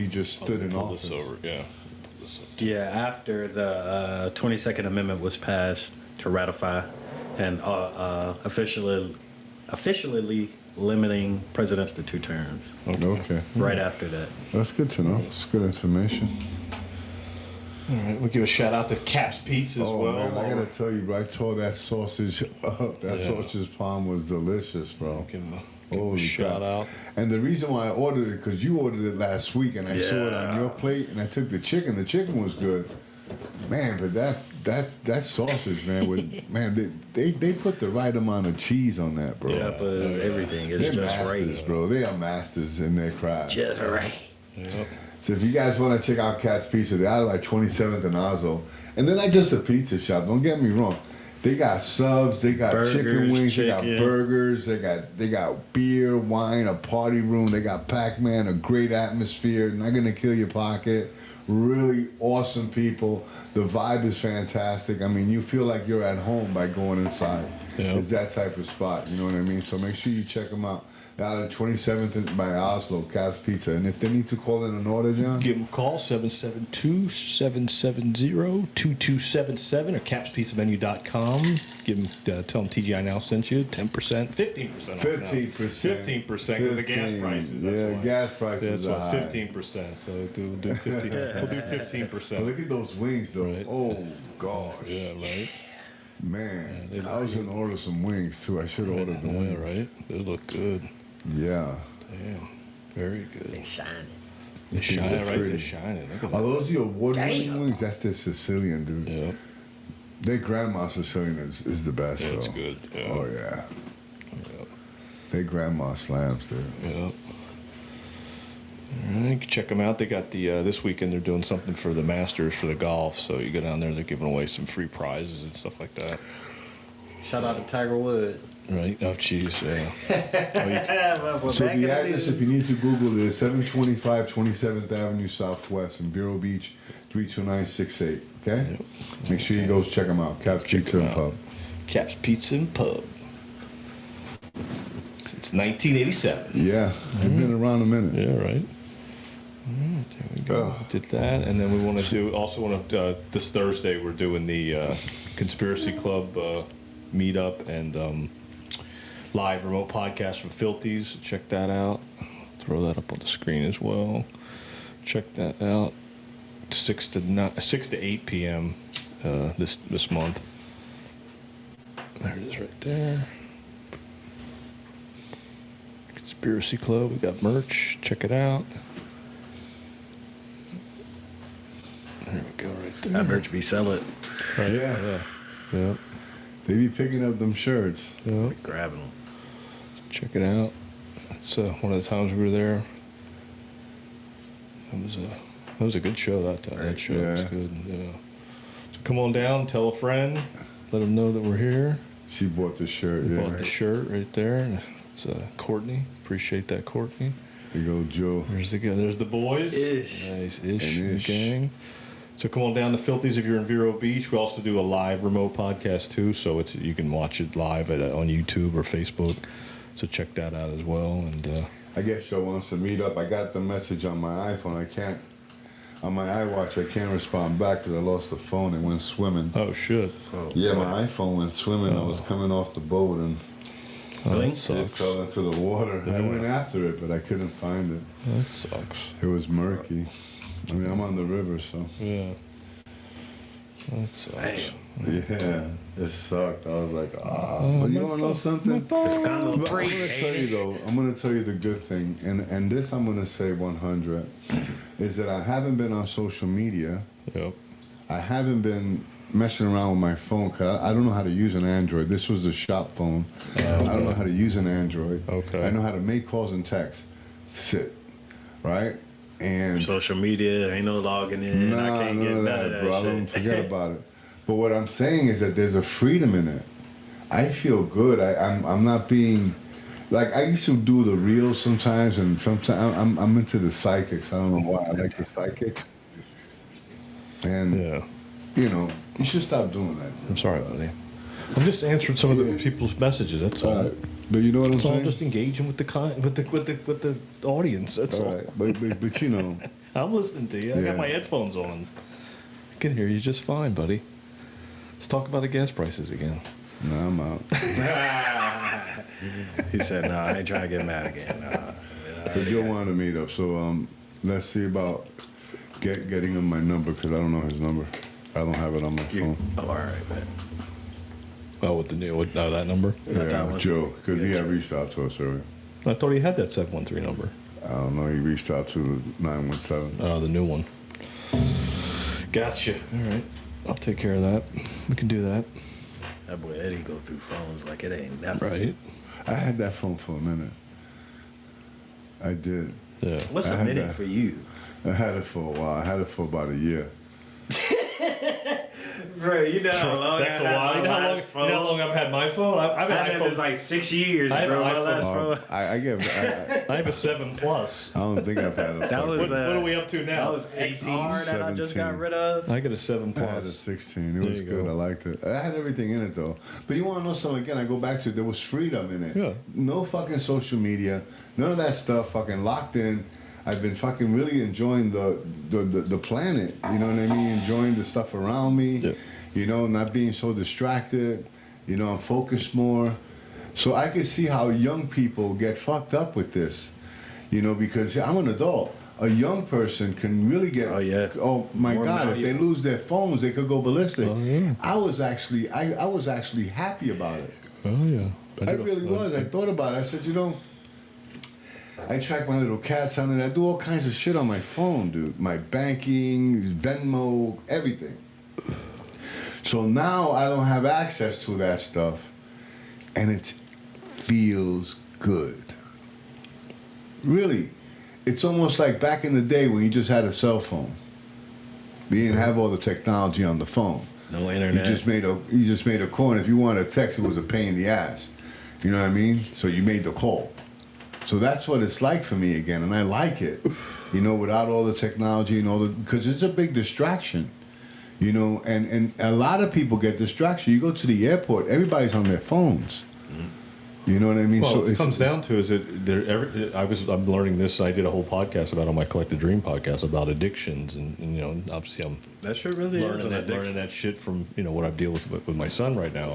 just stood in Pull this office. over, yeah. Yeah, after the 22nd Amendment was passed to ratify and officially limiting presidents to 2 terms. Okay. Right after that. That's good to know. It's good information. All right, we'll give a shout out to Cap's Pizza as Oh well. man, I gotta tell you, I tore that sausage up. That sausage palm was delicious, bro. Give him a Holy shout crap. out. And the reason why I ordered it, because you ordered it last week, and I saw it on Yeah. your plate, and I took the chicken. The chicken was good, man. But that sausage, man, they put the right amount of cheese on that, bro. Yep, everything is They're just masters, right. bro. They are masters in their craft. Just right. Yep. So if you guys want to check out Cat's Pizza, they're out of like 27th and Oslo, and they're not just a pizza shop. Don't get me wrong. They got subs, they got chicken Burgers, wings, they chicken. got burgers, they got beer, wine, a party room, they got Pac-Man, a great atmosphere, not gonna kill your pocket. Really awesome people. The vibe is fantastic. I mean, you feel like you're at home by going inside. Yeah. It's that type of spot, you know what I mean? So make sure you check them out. They're out of 27th by Oslo, Cat's Pizza. And if they need to call in an order, John? Give them a call, 772-770-2277 or capspizzamenu.com. Give them, tell them TGI Now sent you 10%, 15% off. 15%. 15% because the gas prices. That's Yeah, why. gas prices That's are why, high. 15%. So we'll do 15. We'll do 15%. But look at those wings, though. Right. Oh, gosh. Yeah, right. Man, Yeah, I was going to order some wings, too. I should have ordered the Yeah, wings. right. They look good. Yeah. Damn. Very good. Shining. They shine, They're right? They're pretty. shining. Look at Are that. those the award-winning wings? That's the Sicilian, dude. Yeah. Their grandma Sicilian is the best, Yeah, though. it's good. Yeah. Oh, yeah. Yeah. Their grandma slams, dude. Yeah. All right, you can check them out. They got the this weekend. They're doing something for the Masters for the golf. So you go down there. They're giving away some free prizes and stuff like that. Shout out to Tiger Woods. Right? Oh, jeez. Yeah. So the address, if you need to Google it, is 725 27th Avenue Southwest in Vero Beach, 32968. Okay? Yep. Make sure you go check them out. Cap's Pizza and out. Pub. Cap's Pizza and Pub. Since 1987. Yeah, they've been around a minute. Yeah. Right. All right, there we go. Did that, and then we want to do. Also, want to this Thursday we're doing the Conspiracy Club meetup and live remote podcast from Filthies. Check that out. Throw that up on the screen as well. Check that out. 6 to 8 p.m. This month. There it is, right there. Conspiracy Club. We got merch. Check it out. There we go, right there. That merch be selling. Right. Yeah. Yeah. They be picking up them shirts. Yeah. Grabbing them. Check it out. It's one of the times we were there. That was a good show that time. That show was Yeah. good. Yeah. So come on down, tell a friend, let them know that we're here. She bought the shirt. We Yeah. bought the shirt right there. It's Courtney. Appreciate that, Courtney. There you go, Joe. There's the boys. Ish. Nice, Ish And and Ish. gang. So come on down to Filthies if you're in Vero Beach. We also do a live remote podcast too, so you can watch it live on YouTube or Facebook. So check that out as well. And I I guess Joe wants to meet up. I got the message on my iPhone. I can't. On my iWatch, I can't respond back because I lost the phone. It went swimming. Oh, shit. Yeah, my iPhone went swimming. I was coming off the boat and That it sucks. fell into the water. Yeah. I went after it, but I couldn't find it. That sucks. It was murky. I mean, I'm on the river, so. Yeah. That sucks. Yeah, it sucked. I was like, but you want to know something? It's kind of But free. I'm gonna tell you though. I'm gonna tell you the good thing, and this I'm gonna say 100, is that I haven't been on social media. Yep. I haven't been messing around with my phone because I don't know how to use an Android. This was the shop phone. I don't know how to use an Android. Okay. I know how to make calls and text. Sit, right? And Social media, ain't no logging in. I can't get none of that bro. I shit. don't forget about it. But what I'm saying is that there's a freedom in it. I feel good. I'm not being like I used to do the reels sometimes, and sometimes I'm into the psychics. I don't know why I like the psychics. And Yeah. you know, you should stop doing that. I'm sorry, buddy. I'm just answering some of the people's messages. That's all. Right. But you know what I'm It's all saying? just engaging with the audience. That's all. All right. But you know, I'm listening to you. I Yeah. got my headphones on. I can hear you just fine, buddy. Let's talk about the gas prices again. nah, I'm out. He said, "No, I ain't trying to get mad again." But Joe wanted to meet up, so let's see about getting him my number because I don't know his number. I don't have it on my phone. Oh, all right, man. Oh, with the new that number? Not that one. Joe, because he had reached out to us earlier. I thought he had that 713 number. I don't know. He reached out to the 917. Oh, the new one. Gotcha. All right. I'll take care of that. We can do that. That boy Eddie go through phones like it ain't nothing. Right. I had that phone for a minute. I did. Yeah. What's I a had minute that. for you? I had it for a while. I had it for about a year. Bro, you know how long That's a while. You know how long I've had my phone? I've I've had had iPhone. this like 6 years, I have bro. an My iPhone. last phone. I I have a 7 Plus. don't think I've had a That phone. was What are we up to now? That was 18 that I just got 17. rid of. I got a 7 I had a Plus. 16. It There was you good. go. I liked it. I had everything in it though. But you want to know something? Again, I go back to there was freedom in it. Yeah. No fucking social media. None of that stuff. Fucking locked in. I've been fucking really enjoying the planet. You know what I mean? Enjoying the stuff around me. Yeah. You know, not being so distracted. You know, I'm focused more. So I can see how young people get fucked up with this. You know, because I'm an adult. A young person can really get. Oh, yeah. Oh my More God! If they malleable. lose their phones, they could go ballistic. Oh, yeah. I was actually happy about it. Oh, yeah. I really was. I thought about it. I said, you know, I track my little cats on it. I do all kinds of shit on my phone, dude. My banking, Venmo, everything. So now I don't have access to that stuff, and it feels good. Really, it's almost like back in the day when you just had a cell phone. You didn't have all the technology on the phone. No You internet. just made a call, and if you wanted to text, it was a pain in the ass. You know what I mean? So you made the call. So that's what it's like for me again, and I like it. You know, without all the technology and all the, because it's a big distraction. You know, and a lot of people get distraction. You go to the airport, everybody's on their phones. You know what I mean? Well, so what it comes down to is that I'm learning this. I did a whole podcast about on my Collective Dream podcast about addictions, and you know, obviously I'm That shit really is an learning addiction. that shit from what I deal with my son right now,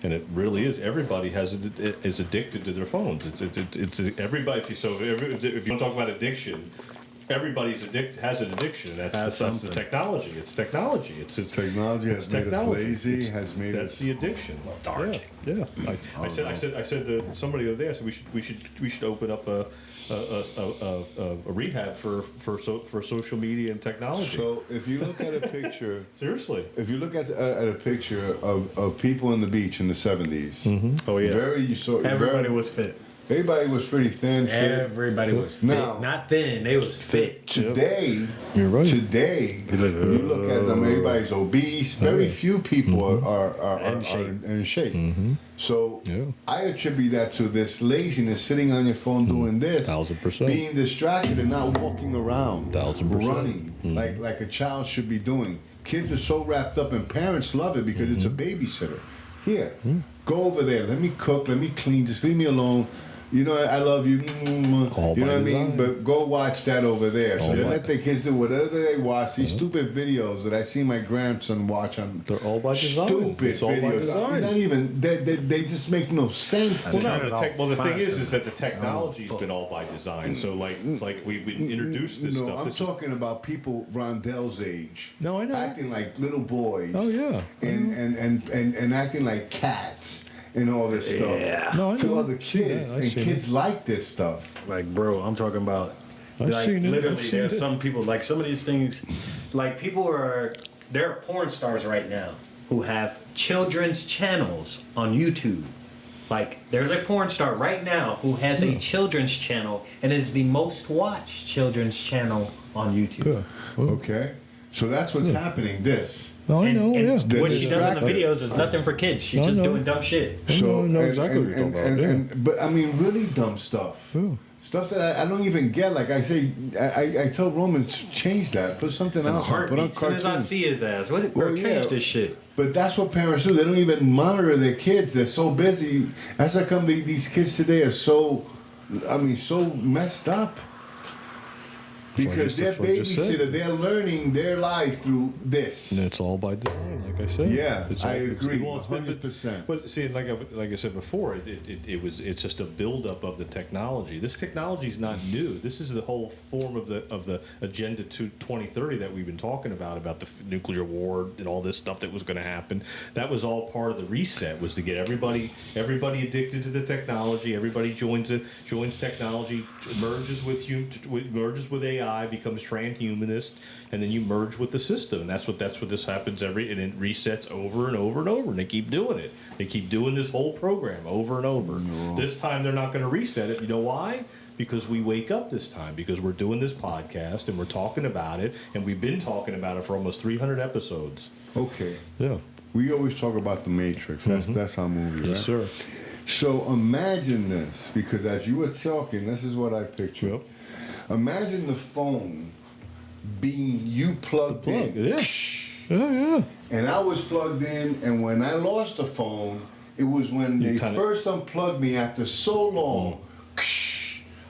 and it really is. Everybody is addicted to their phones. It's everybody. If you want to talk about addiction, everybody's has an addiction. That's the technology. It's technology. It's technology has made us technology. lazy. Has made That's us the addiction. Lethargic. Yeah. I said to somebody the other day. I said we should open up a rehab for social media and technology. So if you look at a picture, Seriously. if you look at a picture of people on the beach in the 70s, Oh yeah. Everybody was fit. Everybody was pretty thin, fit. Everybody was fit. Now- Not thin. They was fit. Today, You're right. Today, You look- you look at them. Everybody's obese. Very few people are In shape. in shape. So Yeah. I attribute that to this laziness, sitting on your phone doing this, 1000%. being distracted and not walking around, 1000%. running like a child should be doing. Kids are so wrapped up, and parents love it because it's a babysitter. Here, go over there. Let me cook. Let me clean. Just leave me alone. You know, I love you. All You know by what I mean? design. But go watch that over there. So All they by- let their kids do whatever they watch. These stupid videos that I see my grandson watch on. They're all by design. Stupid It's all by videos. I design. mean, not even. They just make no sense. Well, to no, me. the thing is that the technology's been all by design. So like we've been introduced this No, stuff. I'm This- talking about people Rondell's age. No, I know. Acting like little boys. Oh, yeah. And acting like cats and all this stuff. Yeah. No, I To know. other kids. Yeah, I've and seen kids like this stuff. Like, bro, I'm talking about. I've Like, seen it, I've literally, seen there's it. some people, like, some of these things, like, there are porn stars right now who have children's channels on YouTube. Like, there's a porn star right now who has a children's channel and is the most watched children's channel on YouTube. Yeah. Okay? So that's what's happening. This. No, I know. Yeah. What she does in the Distracted. videos is nothing for kids. She's I just know. doing dumb shit. I know exactly what you're talking about. Yeah. But I mean, really dumb stuff. Yeah. Stuff that I don't even get. Like I say, I tell Roman, change that. Put something else on. Put on As soon as I cartoons. see his ass, bro, Well, change yeah. this shit. But that's what parents do. They don't even monitor their kids. They're so busy. That's how come these kids today are so, so messed up. Because their what I just said. babysitter, they're learning their life through this. And it's all by design, like I said. Yeah, It's I all- agree, it's been- 100%. But see, like I said before, it's just a buildup of the technology. This technology is not new. This is the whole form of the agenda to 2030 that we've been talking about the nuclear war and all this stuff that was going to happen. That was all part of the reset. Was to get everybody addicted to the technology. Everybody joins technology, merges with AI, becomes transhumanist, and then you merge with the system. And that's what this happens and it resets over and over and over. And they keep doing it. They keep doing this whole program over and over. This time they're not going to reset it. You know why? Because we wake up this time. Because we're doing this podcast and we're talking about it, and we've been talking about it for almost 300 episodes. Okay. Yeah. We always talk about the Matrix. That's our movie, right? Yes, sir. So imagine this, because as you were talking, this is what I pictured. Yep. Imagine the phone being you plugged in. Yeah. Yeah. And I was plugged in, and when I lost the phone, it was when they first unplugged me after so long.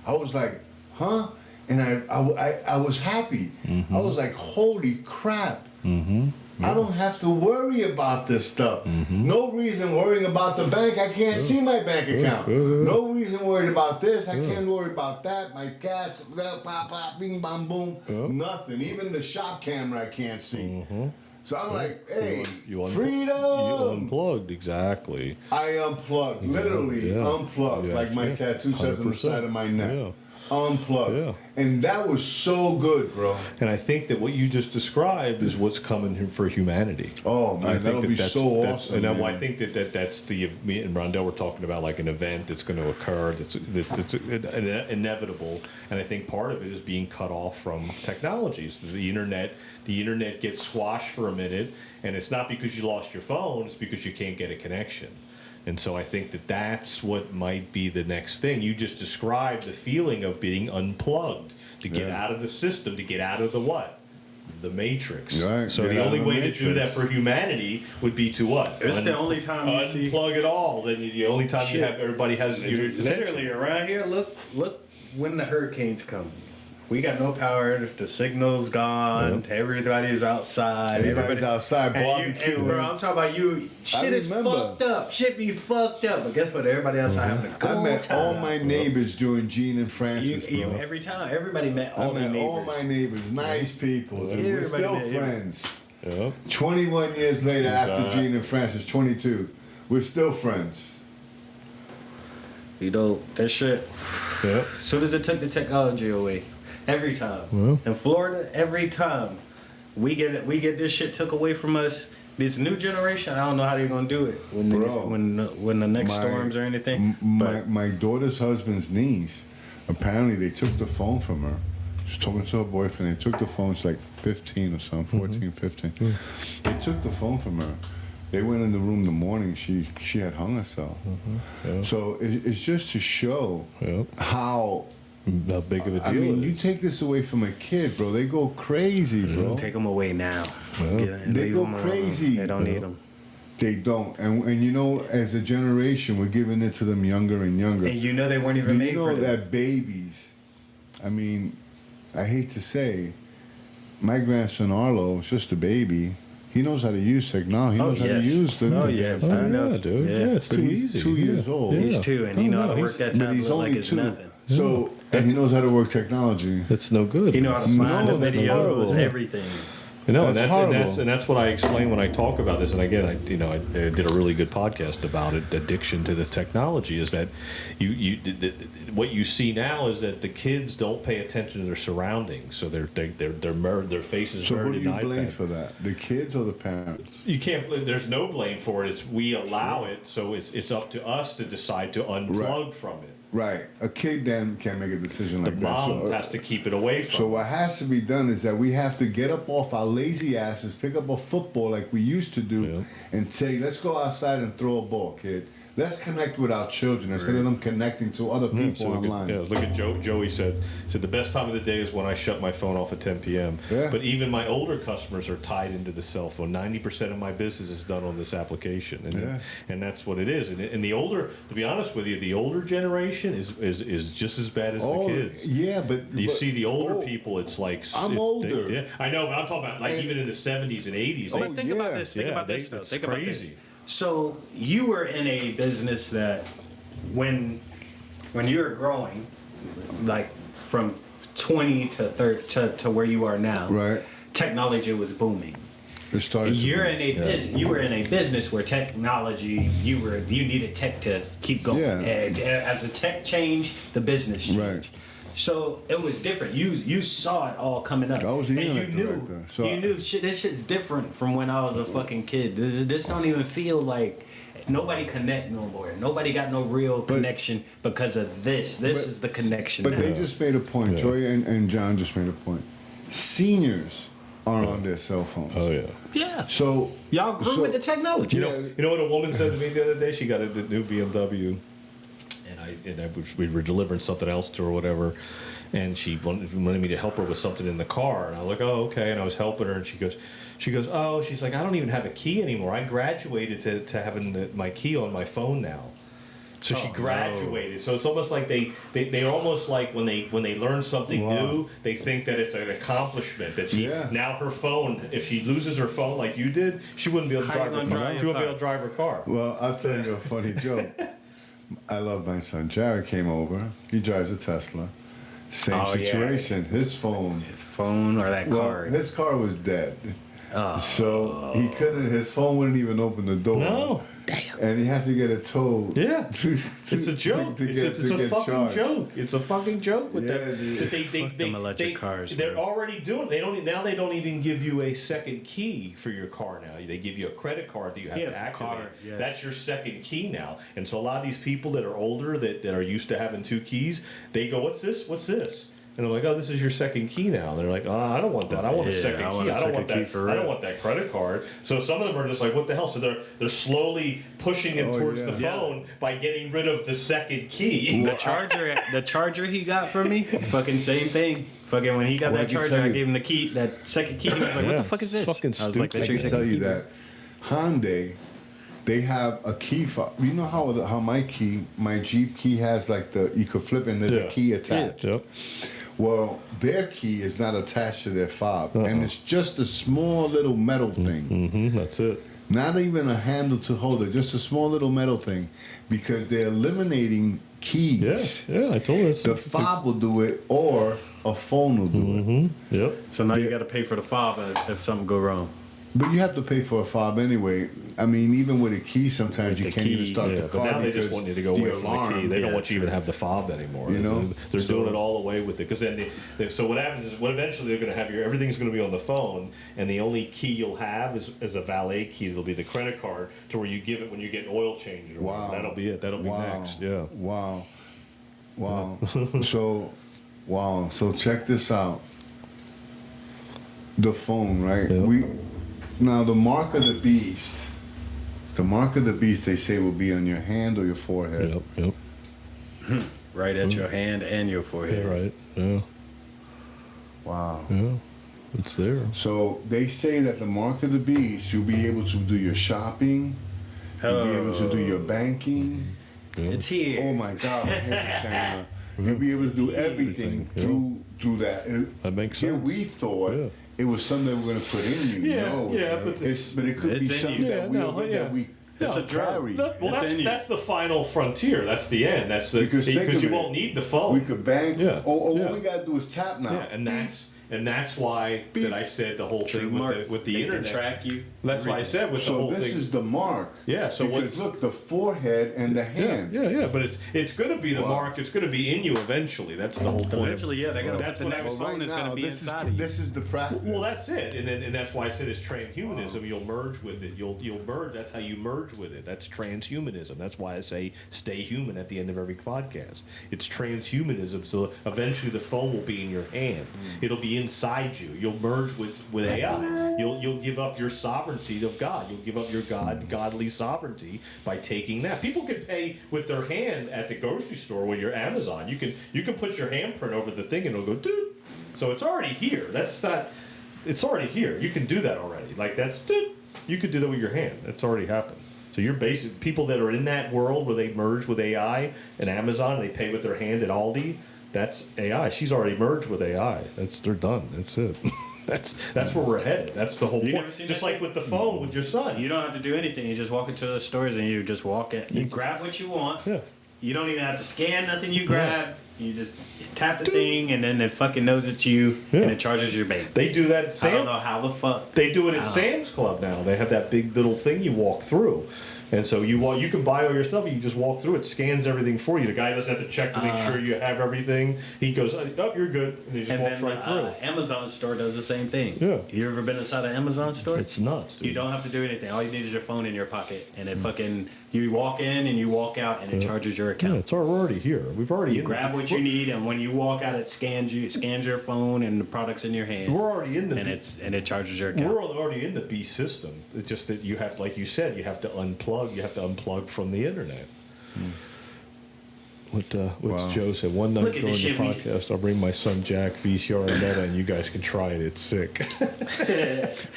I was like, huh? And I was happy. I was like, holy crap. I don't have to worry about this stuff. No reason worrying about the bank. I can't see my bank account. No reason worried about this. I can't worry about that. My cats, pop, pop, bing, bam, boom. Nothing. Even the shop camera I can't see. So I'm like, hey, freedom. You unplugged, exactly. I unplugged, literally unplugged, Yeah. like my tattoo says on the 100%. side of my neck. Yeah. Unplugged. Yeah. And that was so good, bro. And I think that what you just described is what's coming here for humanity. Oh, man, I think that'll be so awesome, And man. I think that's me and Rondell were talking about like an event that's going to occur that's inevitable. And I think part of it is being cut off from technologies. The internet gets squashed for a minute, and it's not because you lost your phone, it's because you can't get a connection. And so I think that's what might be the next thing. You just described the feeling of being unplugged, to get out of the system, to get out of the what? The Matrix. Right, So get the out only of the way to do Matrix. that for humanity would be to what? It's the only time you see. Unplug it all. Then the only time you have everybody has your Literally around here, look when the hurricanes come. We got no power. The signal's gone. Everybody's outside. Everybody's outside And barbecuing. bro, I'm talking about you. Shit is remember. fucked up. Shit be fucked up. But guess what? Everybody else having a good I met time. all my neighbors during Gene and Francis, bro. Every time, everybody met all I the met neighbors. all my neighbors, nice people. Dude. We're Everybody still met friends. Yeah. 21 years later, after Exactly. Gene and Francis, 22, we're still friends. You know that shit. Yeah. As soon as it took the technology away, every time in Florida, every time we get this shit took away from us. This new generation, I don't know how they're gonna do it when Bro, when the next storms or anything. But My daughter's husband's niece, apparently they took the phone from her. She's talking to her boyfriend. They took the phone. She's like 15 or something, 14, 15. They took the phone from her. They went in the room in the morning. She had hung herself. So it's just to show how big of a deal I mean, it you is. take this away from a kid, bro. They go crazy, bro. take them away now. They Leave go 'em alone. crazy. They don't need them. They don't, and you know, as a generation, we're giving it to them younger and younger. And you know they weren't even made for You know them. that babies, I mean, I hate to say, my grandson Arlo is just a baby. He knows how to use technology. He knows how to use the. Oh yes, I know, dude. Yeah. Yeah, it's But too he's easy. 2 years old. He's 2, and he know how to work that But he's tablet only like it's 2. nothing. So, and he knows how to work technology. That's no good. He know how to find the that's videos, horrible. everything. You know, That's horrible. and that's what I explain when I talk about this. And again, I did a really good podcast about it. Addiction to the technology is that what you see now is that the kids don't pay attention to their surroundings, so their faces So who buried do in you iPad. blame for that? The kids or the parents? You can't. There's no blame for it. It's we allow it, so it's up to us to decide to unplug from it. Right. A kid then can't make a decision The like mom that. has to keep it away from. So it. what has to be done is that we have to get up off our lazy asses, pick up a football like we used to do, Yeah. and say, let's go outside and throw a ball, kid. Let's connect with our children instead of them connecting to other people So online. look at Joey said the best time of the day is when I shut my phone off at 10 p.m. Yeah. But even my older customers are tied into the cell phone. 90% of my business is done on this application, and that's what it is. And the older, to be honest with you, the older generation is just as bad as the kids. Yeah, but You but- see the older oh, people, it's like I'm older. Yeah, I know, but I'm talking about like And- even in the 70s and 80s. But think about this. Think Yeah, about this, they- though. it's Think about this. crazy. So you were in a business that, when you were growing, like from 20 to 30 to where you are now, Right. technology was booming. It started. You're in a business. You were in a business where technology. You needed tech to keep going. Yeah. And as the tech changed, the business changed. Right. So it was different. You saw it all coming up. I was the and you internet knew director, so you knew shit. This shit's different from when I was a fucking kid. This don't even feel like nobody connect no more. Nobody got no real connection because of this. This is the connection. But now. they just made a point. Joy and John just made a point. Seniors are on their cell phones. Oh yeah. yeah. So Y'all grew so- with the technology. You know what a woman said to me the other day? She got a new BMW, we were delivering something else to her or whatever, and she wanted me to help her with something in the car, and I was like, oh okay, and I was helping her, and she goes, oh, she's like, I don't even have a key anymore. I graduated to having my key on my phone now. So she graduated. So it's almost like they're almost like when they learn something new, they think that it's an accomplishment. That now her phone, if she loses her phone like you did, she wouldn't be able to drive her car. She wouldn't be able to drive her car. Well, I'll tell you a funny joke. I love my son. Jared came over. He drives a Tesla. Same situation. His phone. His phone or that car. His car was dead. So he couldn't. His phone wouldn't even open the door. No. Damn. And he had to get it towed. Yeah. To, It's a joke. To get, it's to a get fucking charged. joke. It's a fucking joke with that. dude. That Fuck them electric cars, They're man. already doing. They don't even give you a second key for your car now. They give you a credit card that you have to activate. That's your second key now. And so a lot of these people that are older that are used to having two keys, they go, "What's this? What's this?" And I'm like, "Oh, this is your second key now." And they're like, "Oh, I don't want that. I want a second key. I don't want that. I don't want that credit card." So some of them are just like, "What the hell?" So they're slowly pushing it towards the phone by getting rid of the second key. The charger he got from me, fucking same thing. Fucking when he got that charger, I gave him the key, that second key. He was like, "What the fuck is this?" Fucking I was like, stupid. "That's I your can second tell you key, bro." that Hyundai, they have a key fob. You know how my Jeep key has like you could flip and there's a key attached. Yep. Well, their key is not attached to their fob, and it's just a small little metal thing. Mm-hmm, that's it. Not even a handle to hold it, just a small little metal thing, because they're eliminating keys. Yeah, I told her. The fob will do it, or a phone will do it. Yep. So now you got to pay for the fob if something go wrong. But you have to pay for a fob anyway. I mean, even with a key, sometimes you can't even start the but car now they because just want you to go away from the key. They don't want you to even have the fob anymore. You know? They're doing it all away with it. Because then, so what happens is, eventually they're going to have everything's going to be on the phone, and the only key you'll have is a valet key. That'll be the credit card, to where you give it when you get an oil change. Or Wow. That'll be it. That'll be next. Yeah. Wow. So check this out. The phone, right? Yep. Now the mark of the beast. The mark of the beast, they say, will be on your hand or your forehead. Yep. Right at your hand and your forehead. Yeah, right. Yeah. Wow. Yeah. It's there. So they say that the mark of the beast, you'll be able to do your shopping, You'll be able to do your banking. It's here. Oh my God. You'll be able to do everything through that. That makes Here sense. we thought it was something we're going to put in you. Yeah, No, yeah, but but it could be it's in something you. that we It's a drug. carry. Well, that's the final frontier. That's the end. That's the Because think because of you it. won't need the phone. We could bank. Yeah. All Yeah. we got to do is tap now. Yeah, and that's why that I said the whole thing with the they internet. can track you. That's why I said with the So whole this thing. is the mark. Yeah, so because look, the forehead and the hand. Yeah, but it's going to be the mark. It's going to be in you eventually. That's the whole point. Eventually, yeah, they're gonna That's put the what I next was- phone is gonna be this inside is, of you. This is the practice. Well, that's it, and that's why I said it's transhumanism. You'll merge with it. You'll merge. That's how you merge with it. That's transhumanism. That's why I say stay human at the end of every podcast. It's transhumanism. So eventually, the phone will be in your hand. It'll be inside you. You'll merge with AI. You'll give up your sovereignty of God. You'll give up your godly sovereignty by taking that. People can pay with their hand at the grocery store with your Amazon. You can put your handprint over the thing and it'll go doot. So it's already here. That's not. It's already here. You can do that already. Like that's doot. You could do that with your hand. That's already happened. So you're basic people that are in that world where they merge with AI and Amazon. They pay with their hand at Aldi. That's AI. She's already merged with AI. They're done. That's it. That's where we're headed. That's the whole You never point. seen Just that like shit? with the phone with your son. You don't have to do anything. You just walk into the stores and you just walk it. You grab what you want. Yeah. You don't even have to scan nothing you grab. You just tap the thing and then it fucking knows it's you Yeah. and it charges your bank. They do that at I don't Sam's. know how the fuck. They do it at Wow. Sam's Club now. They have that big little thing you walk through. And so you can buy all your stuff and you just walk through. It scans everything for you. The guy doesn't have to check to make sure you have everything. He goes, oh, you're good. And he just And walks then right through. Amazon store does the same thing. Yeah. You ever been inside an Amazon store? It's nuts, dude. You don't have to do anything. All you need is your phone in your pocket, and it fucking you walk in and you walk out, and it charges your Yeah, account. it's already here. We've already You grab what you need, and when you walk out, it scans you. It scans your phone and the products in your hand, We're already in the and it charges your account. We're already in the B system. It's just that you have, like you said, you have to unplug. You have to unplug from the internet. What's Wow. Joe said? One night Look at during this the shit we- podcast, I'll bring my son Jack, VCR, and Meta, and you guys can try it. It's sick.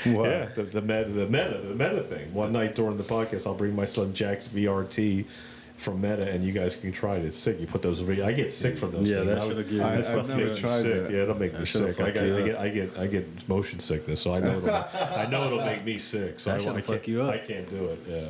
What? Yeah, the meta thing. One night during the podcast, I'll bring my son Jack's VRT from Meta, and you guys can try it. It's sick. You put those. I get sick from those. Yeah, things. that I would- should've given that I've stuff never makes me tried sick. that. Yeah, it'll make me should've sick. fucked you I get motion sickness, so I know it'll make me sick. So That I should've can't fuck you up. I can't do it. Yeah.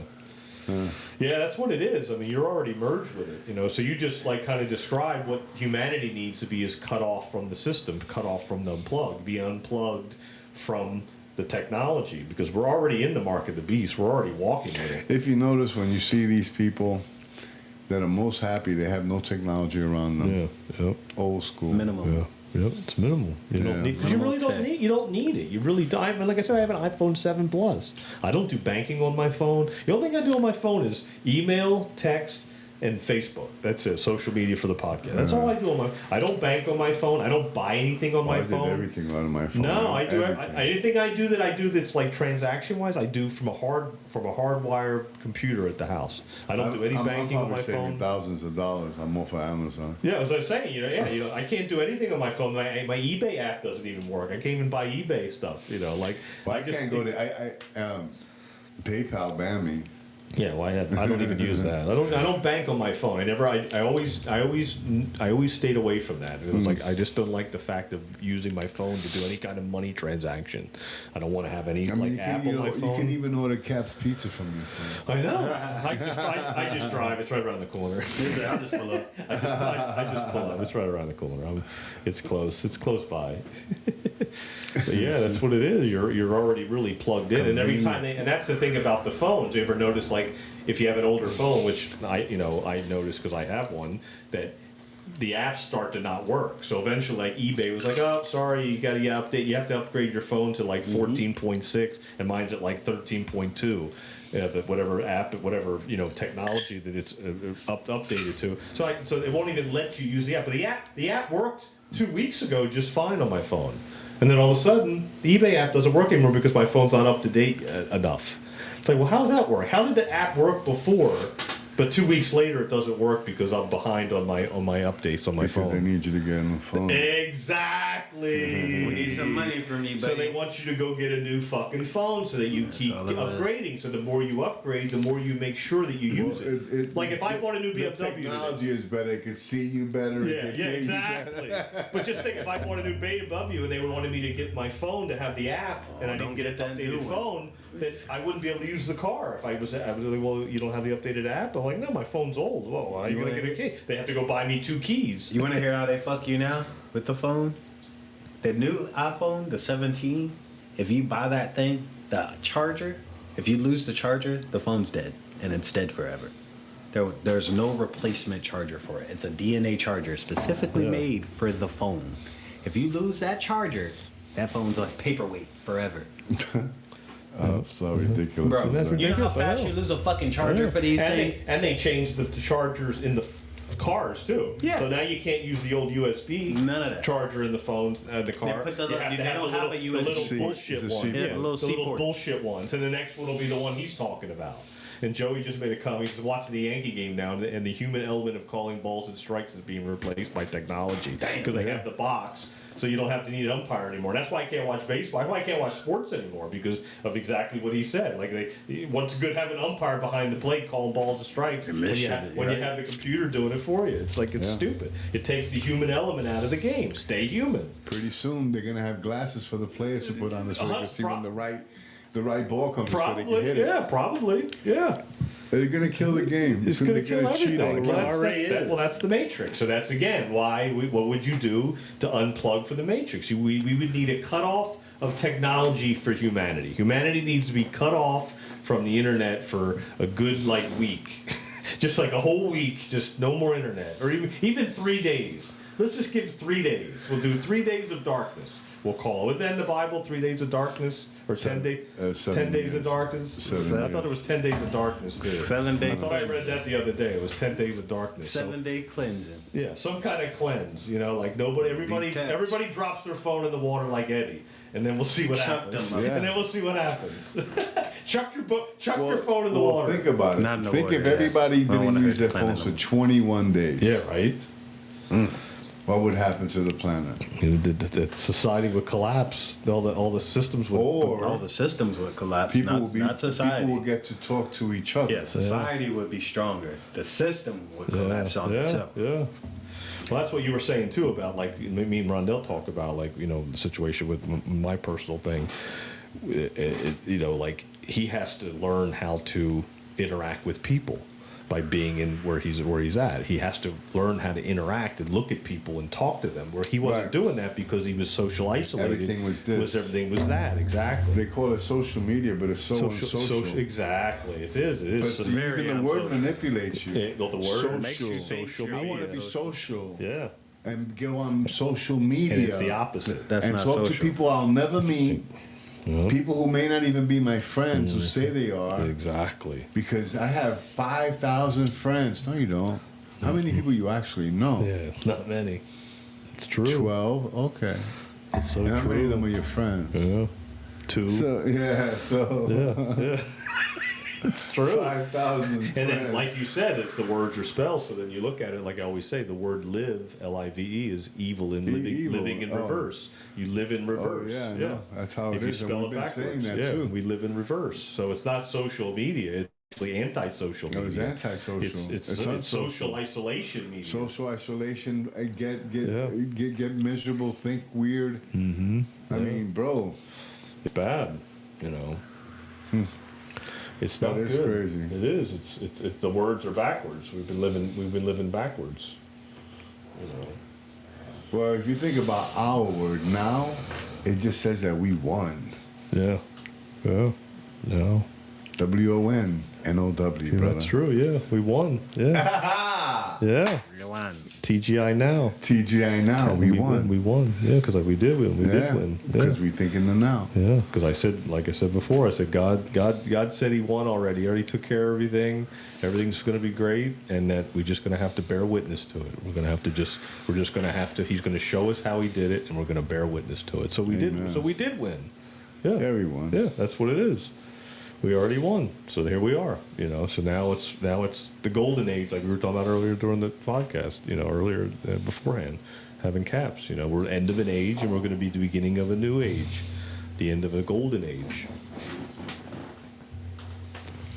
Yeah, that's what it is. I mean, you're already merged with it, So you just like kind of describe what humanity needs to be is cut off from the system, cut off from the unplugged, be unplugged from the technology because we're already in the mark of the beast. We're already walking with it. If you notice when you see these people that are most happy, they have no technology around them. Yeah. Old school. Minimum. Yeah. Yeah, it's minimal. You don't Yeah. need. 'Cause you really Minimal don't tech. need. You don't need it. You really don't. I mean, like I said, I have an iPhone 7 Plus. I don't do banking on my phone. The only thing I do on my phone is email, text, and Facebook. That's it. Social media for the podcast. That's all I do on my. I don't bank on my phone. I don't buy anything on my I did phone. everything on my phone. No, I do everything. anything I do that's like transaction wise. I do from a hardwired computer at the house. I don't do any banking I'm on my probably saving phone. thousands of dollars. I'm off of Amazon. Yeah, as I was saying, I can't do anything on my phone. My eBay app doesn't even work. I can't even buy eBay stuff. Like Well, I can't go to. PayPal banned me. Yeah, well, I don't even use that. I don't bank on my phone. I always stayed away from that. It was like I just don't like the fact of using my phone to do any kind of money transaction. I don't want to have any I mean, app on my phone. you can even order Cap's Pizza from your phone. I know. I just drive. It's right around the corner. I'll just pull up. I just pull up. It's right around the corner. It's close. It's close by. But yeah, that's what it is. You're already really plugged in, and every time and that's the thing about the phones. You ever notice, like, if you have an older phone, which I noticed because I have one, that the apps start to not work. So eventually, like eBay was like, "Oh, sorry, you got to update. You have to upgrade your phone to like 14.6, and mine's at like 13.2." Whatever app, whatever technology that it's updated to. So it won't even let you use the app. But the app worked 2 weeks ago just fine on my phone, and then all of a sudden the eBay app doesn't work anymore because my phone's not up to date enough. It's like, well, how does that work? How did the app work before? But 2 weeks later, it doesn't work because I'm behind on my updates on my Because they phone. need you to get on the phone. Exactly. We need some money from you, buddy. So they want you to go get a new fucking phone so that you keep all it is. upgrading. So the more you upgrade, the more you make sure that you use it. Like if I bought a new BMW The technology is better. It can see you better. Yeah, it can yeah, hear you exactly. better. But just think, if I bought a new BMW and they wanted me to get my phone to have the app, and I didn't don't get an get that new updated one. phone, then I wouldn't be able to use the car. If I was like, well, you don't have the updated app? I'm like, no, my phone's old. Well, why are you You going to wanna- get a key? They have to go buy me 2 keys. You want to hear how they fuck you now with the phone? The new iPhone, the 17, if you buy that thing, the charger, if you lose the charger, the phone's dead, and it's dead forever. There's no replacement charger for it. It's a DNA charger specifically made for the phone. If you lose that charger, that phone's like paperweight forever. Oh, so ridiculous. Bro, That's you know how ridiculous, I fast know. you lose a fucking charger for these and things? they changed the chargers in the cars too. Yeah. So now you can't use the old USB None of that. charger in the phone, the car. put the- you have they to have don't the have little, a the little USB. bullshit It's a one. C Yeah, port. Little the C little port. bullshit ones. And the next one will be the one he's talking about. And Joey just made a comment. He's watching the Yankee game now, and the human element of calling balls and strikes is being replaced by technology because they have the box. So you don't have to need an umpire anymore. That's why I can't watch baseball. That's why I can't watch sports anymore because of exactly what he said. Like what's good having an umpire behind the plate calling balls and strikes when you have the computer doing it for you. It's like it's stupid. It takes the human element out of the game. Stay human. Pretty soon they're gonna have glasses for the players to put on this way to see when the right ball comes so they can Probably, hit it. yeah, probably, yeah. They're gonna kill the game. It's going to They're kill cheat all everything. around. Well, that's the Matrix. So that's again why. What would you do to unplug from the Matrix? We would need a cutoff of technology for humanity. Humanity needs to be cut off from the internet for a good week, just like a whole week. Just no more internet, or even 3 days. Let's just give 3 days. We'll do 3 days of darkness. We'll call it. Then the Bible, 3 days of darkness. Or 10 days, 10 days of darkness. I thought it was 10 days of darkness. Too. 7 day. I thought I read that the other day. It was 10 days of darkness. 7 day cleansing. Yeah, some kind of cleanse. Everybody drops their phone in the water like Eddie, and then we'll see what happens. them up. Yeah. And then we'll see what happens. chuck your phone in the water. Think about it. Not in the Think water, if yeah. everybody I don't didn't wanna use their hurt the planet phones for 21 days. Yeah, right. What would happen to the planet? The society would collapse. All the systems would. All the systems would collapse, not society. People will get to talk to each other. Yeah, society would be stronger. The system would collapse on itself. Yeah. Well, that's what you were saying too about me and Rondell talk about the situation with my personal thing. He has to learn how to interact with people by being in where he's at. He has to learn how to interact and look at people and talk to them. Where he wasn't doing that because he was social isolated. Everything was this. Everything was that exactly. They call it social media, but it's so unsocial. Exactly, it is. It is. But very even the word unsocial. manipulates you. The word Social. makes you social. I want to media. be social. Yeah, And go on social media. and it's the opposite. That's and not talk social. to people I'll never meet. People who may not even be my friends who say they are. Exactly. Because I have 5,000 friends. No, you don't. How many people you actually know? Yeah, not many. It's true. 12? Okay. It's so And how many of true. them are your friends? Yeah. 2. So, Yeah. It's true. 5,000 And friends. then, like you said, it's the words are spelled. So then you look at it, like I always say, the word "live" (L-I-V-E) is evil in living, Evil. living in Oh. reverse. You live in reverse. yeah, I know. That's how it if you is, and spell we've it been backwards, saying that, yeah, too. we live in reverse. So it's not social media. It's actually anti-social media. No, it's antisocial. It's unsocial. social isolation media. Social isolation, Yeah. get miserable, think weird. Mm-hmm. I mean, bro, It's bad, It's That not is good. crazy. It is. It's the words are backwards. We've been living backwards. well, if you think about our word now, it just says that we won. Yeah. Yeah. No. WONNOW, brother. That's true. Yeah, we won. Yeah. Yeah. TGI Now. TGI Now, we won. We won. Yeah, because we did win. We did win. Yeah. Because we think in the now. Yeah, because like I said before, I said God said He won already. He already took care of everything. Everything's going to be great, and that we're just going to have to bear witness to it. We're going to have to He's going to show us how He did it, and we're going to bear witness to it. So we did. Amen. So we did win. Yeah. Yeah, we won. Yeah, that's what it is. We already won, so here we are. You know, so now it's the golden age, like we were talking about earlier during the podcast. You know, earlier beforehand, having caps. You know, we're end of an age, and we're going to be the beginning of a new age, the end of a golden age.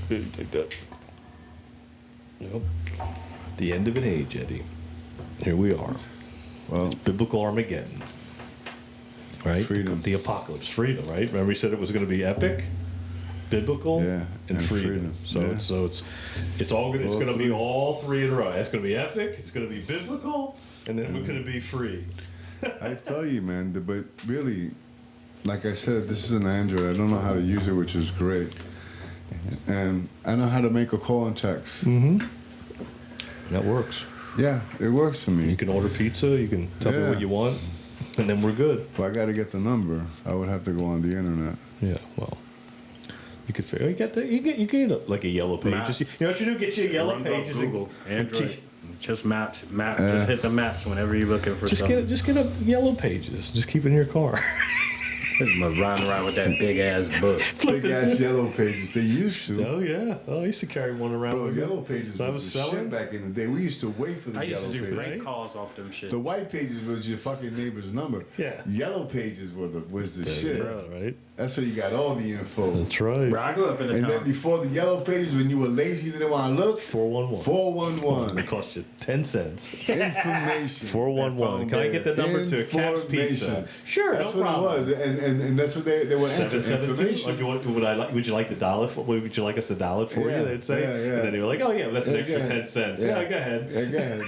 Take that. Yep. The end of an age, Eddie. Here we are. Well, it's biblical Armageddon. Right? Freedom. The apocalypse. Freedom, right? Remember we said it was going to be epic, biblical, and freedom. So it's all good. It's going to be all three in a row. It's going to be epic, it's going to be biblical, and then we're going to be free. I tell you, man, but really, like I said, this is an Android. I don't know how to use it, which is great. And I know how to make a call and text. Mm-hmm. That works. Yeah, it works for me. You can order pizza. You can tell me what you want, and then we're good. Well, I got to get the number. I would have to go on the internet. Yeah, well, you could figure. You get like a yellow pages. You know what you do? Get you a yellow pages. Google, Android, just maps. Just hit the maps whenever you're looking for something. Just get a yellow pages. Just keep it in your car. I'm riding around with that big ass book. Big ass yellow pages. They used to. Oh yeah. Oh, I used to carry one around. Bro, with me. yellow pages I was the selling shit back in the day. We used to wait for the I used yellow to do pages. prank calls off them shit. The white pages was your fucking neighbor's number. Yeah. Yellow pages was the shit. Right. That's where you got all the info. That's right. Bro, I grew up in a And town. then before the yellow pages, when you were lazy, you didn't want to look. 411. 411. It cost you 10 cents. Information. 411. Can I get the number to Cap's Pizza? Information. Sure, That's no what problem. it was, and that's what they were answering. 772. Would you like to dial it? Would you like us to dial it for you? They'd say. Yeah. And then they were like, oh yeah, that's an extra 10 cents. Yeah, go ahead. Yeah, go ahead.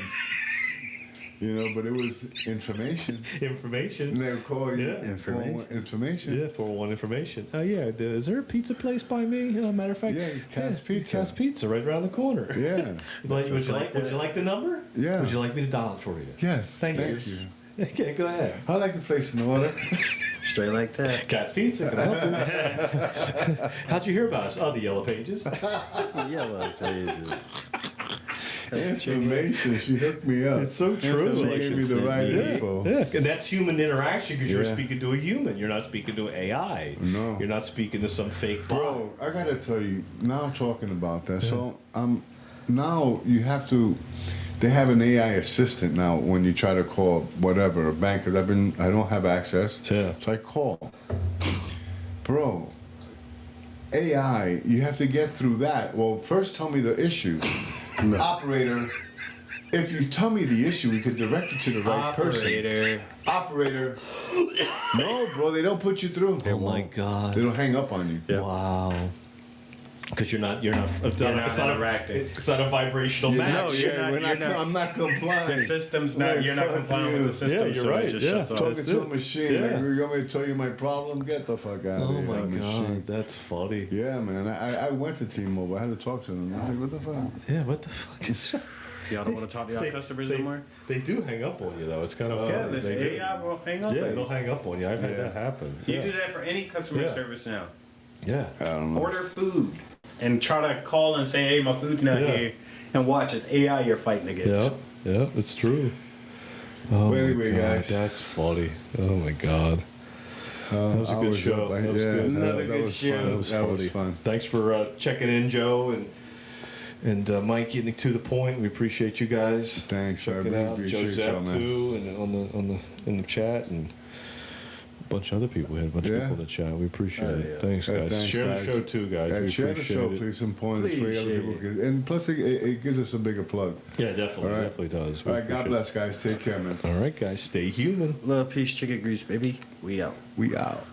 You know, but it was information. Information. And they would call you Information. information. Yeah, 401 information. Oh yeah, is there a pizza place by me? Matter of fact, Yeah, Cat's Pizza. Cat's Pizza, right around the corner. Yeah. Would you like the number? Yeah. Would you like me to dial it for you? Yes. Thank you. Okay, go ahead. I like to place an order. Straight like that. Cat's Pizza. Can I help you? How'd you hear about us? Oh, the Yellow Pages. Yellow pages. Information. She hooked me up. It's so true. She gave me the right info. Yeah, and that's human interaction because you're Yeah. speaking to a human. You're not speaking to an AI. No. You're not speaking to some fake bot. Bro, I gotta tell you, now I'm talking about that. So now you have to. They have an AI assistant now when you try to call whatever a bank. Cause I don't have access. Yeah. So I call. Bro, AI, you have to get through that. Well, first tell me the issue. Operator, if you tell me the issue, we could direct it to the right person. Operator. No, bro, they don't put you through. Oh my God. They don't hang up on you. Yeah. Wow. Because you're not. It's not interacting. It's not a vibrational match. No, you're not- I'm not complying. The system's not. Like, You're not fuck complying you. with the system. Yeah, you're so right. It just Yeah. shuts off. Talking That's to a it. machine. Yeah. Like, you want me to tell you my problem? Get the fuck out Oh of here. my machine. God, that's funny. Yeah, man. I went to T-Mobile. I had to talk to them. I was like, what the fuck? Yeah, what the fuck is? Y'all don't want to talk to y'all customers anymore? They do hang up on you though. It's kind of Yeah, funny. the They do. AI will hang up. Yeah, on you. it'll hang up on you. I've had that happen. You do that for any customer Yeah. service now. Yeah. I don't know. Order food and try to call and say, "Hey, my food's not Yeah. here," and watch it's AI you're fighting against. Yeah, it's true. Oh But anyway, my God, guys. that's funny. Oh my God. That was a good show. That was good. Another good was show. fun. That was That funny. was fun. Thanks for checking in, Joe, and Mike getting to the point. We appreciate you guys. Thanks, I checking really out. appreciate Joe Zepp y'all, man. too, and in the chat, and a bunch of other people. We had a bunch of Yeah. people in the chat. We appreciate it. yeah. Thanks, Hey, guys. thanks, Share guys. the show too, guys. Hey, We share the appreciate show, it. please. Some pointers for Please other share people. it. And plus, it gives us a bigger plug. Yeah, definitely. All right. Definitely does. We All right, God appreciate bless, guys. Take care, man. it. All right, guys. Stay human. Love, peace, chicken grease, baby. We out. We out.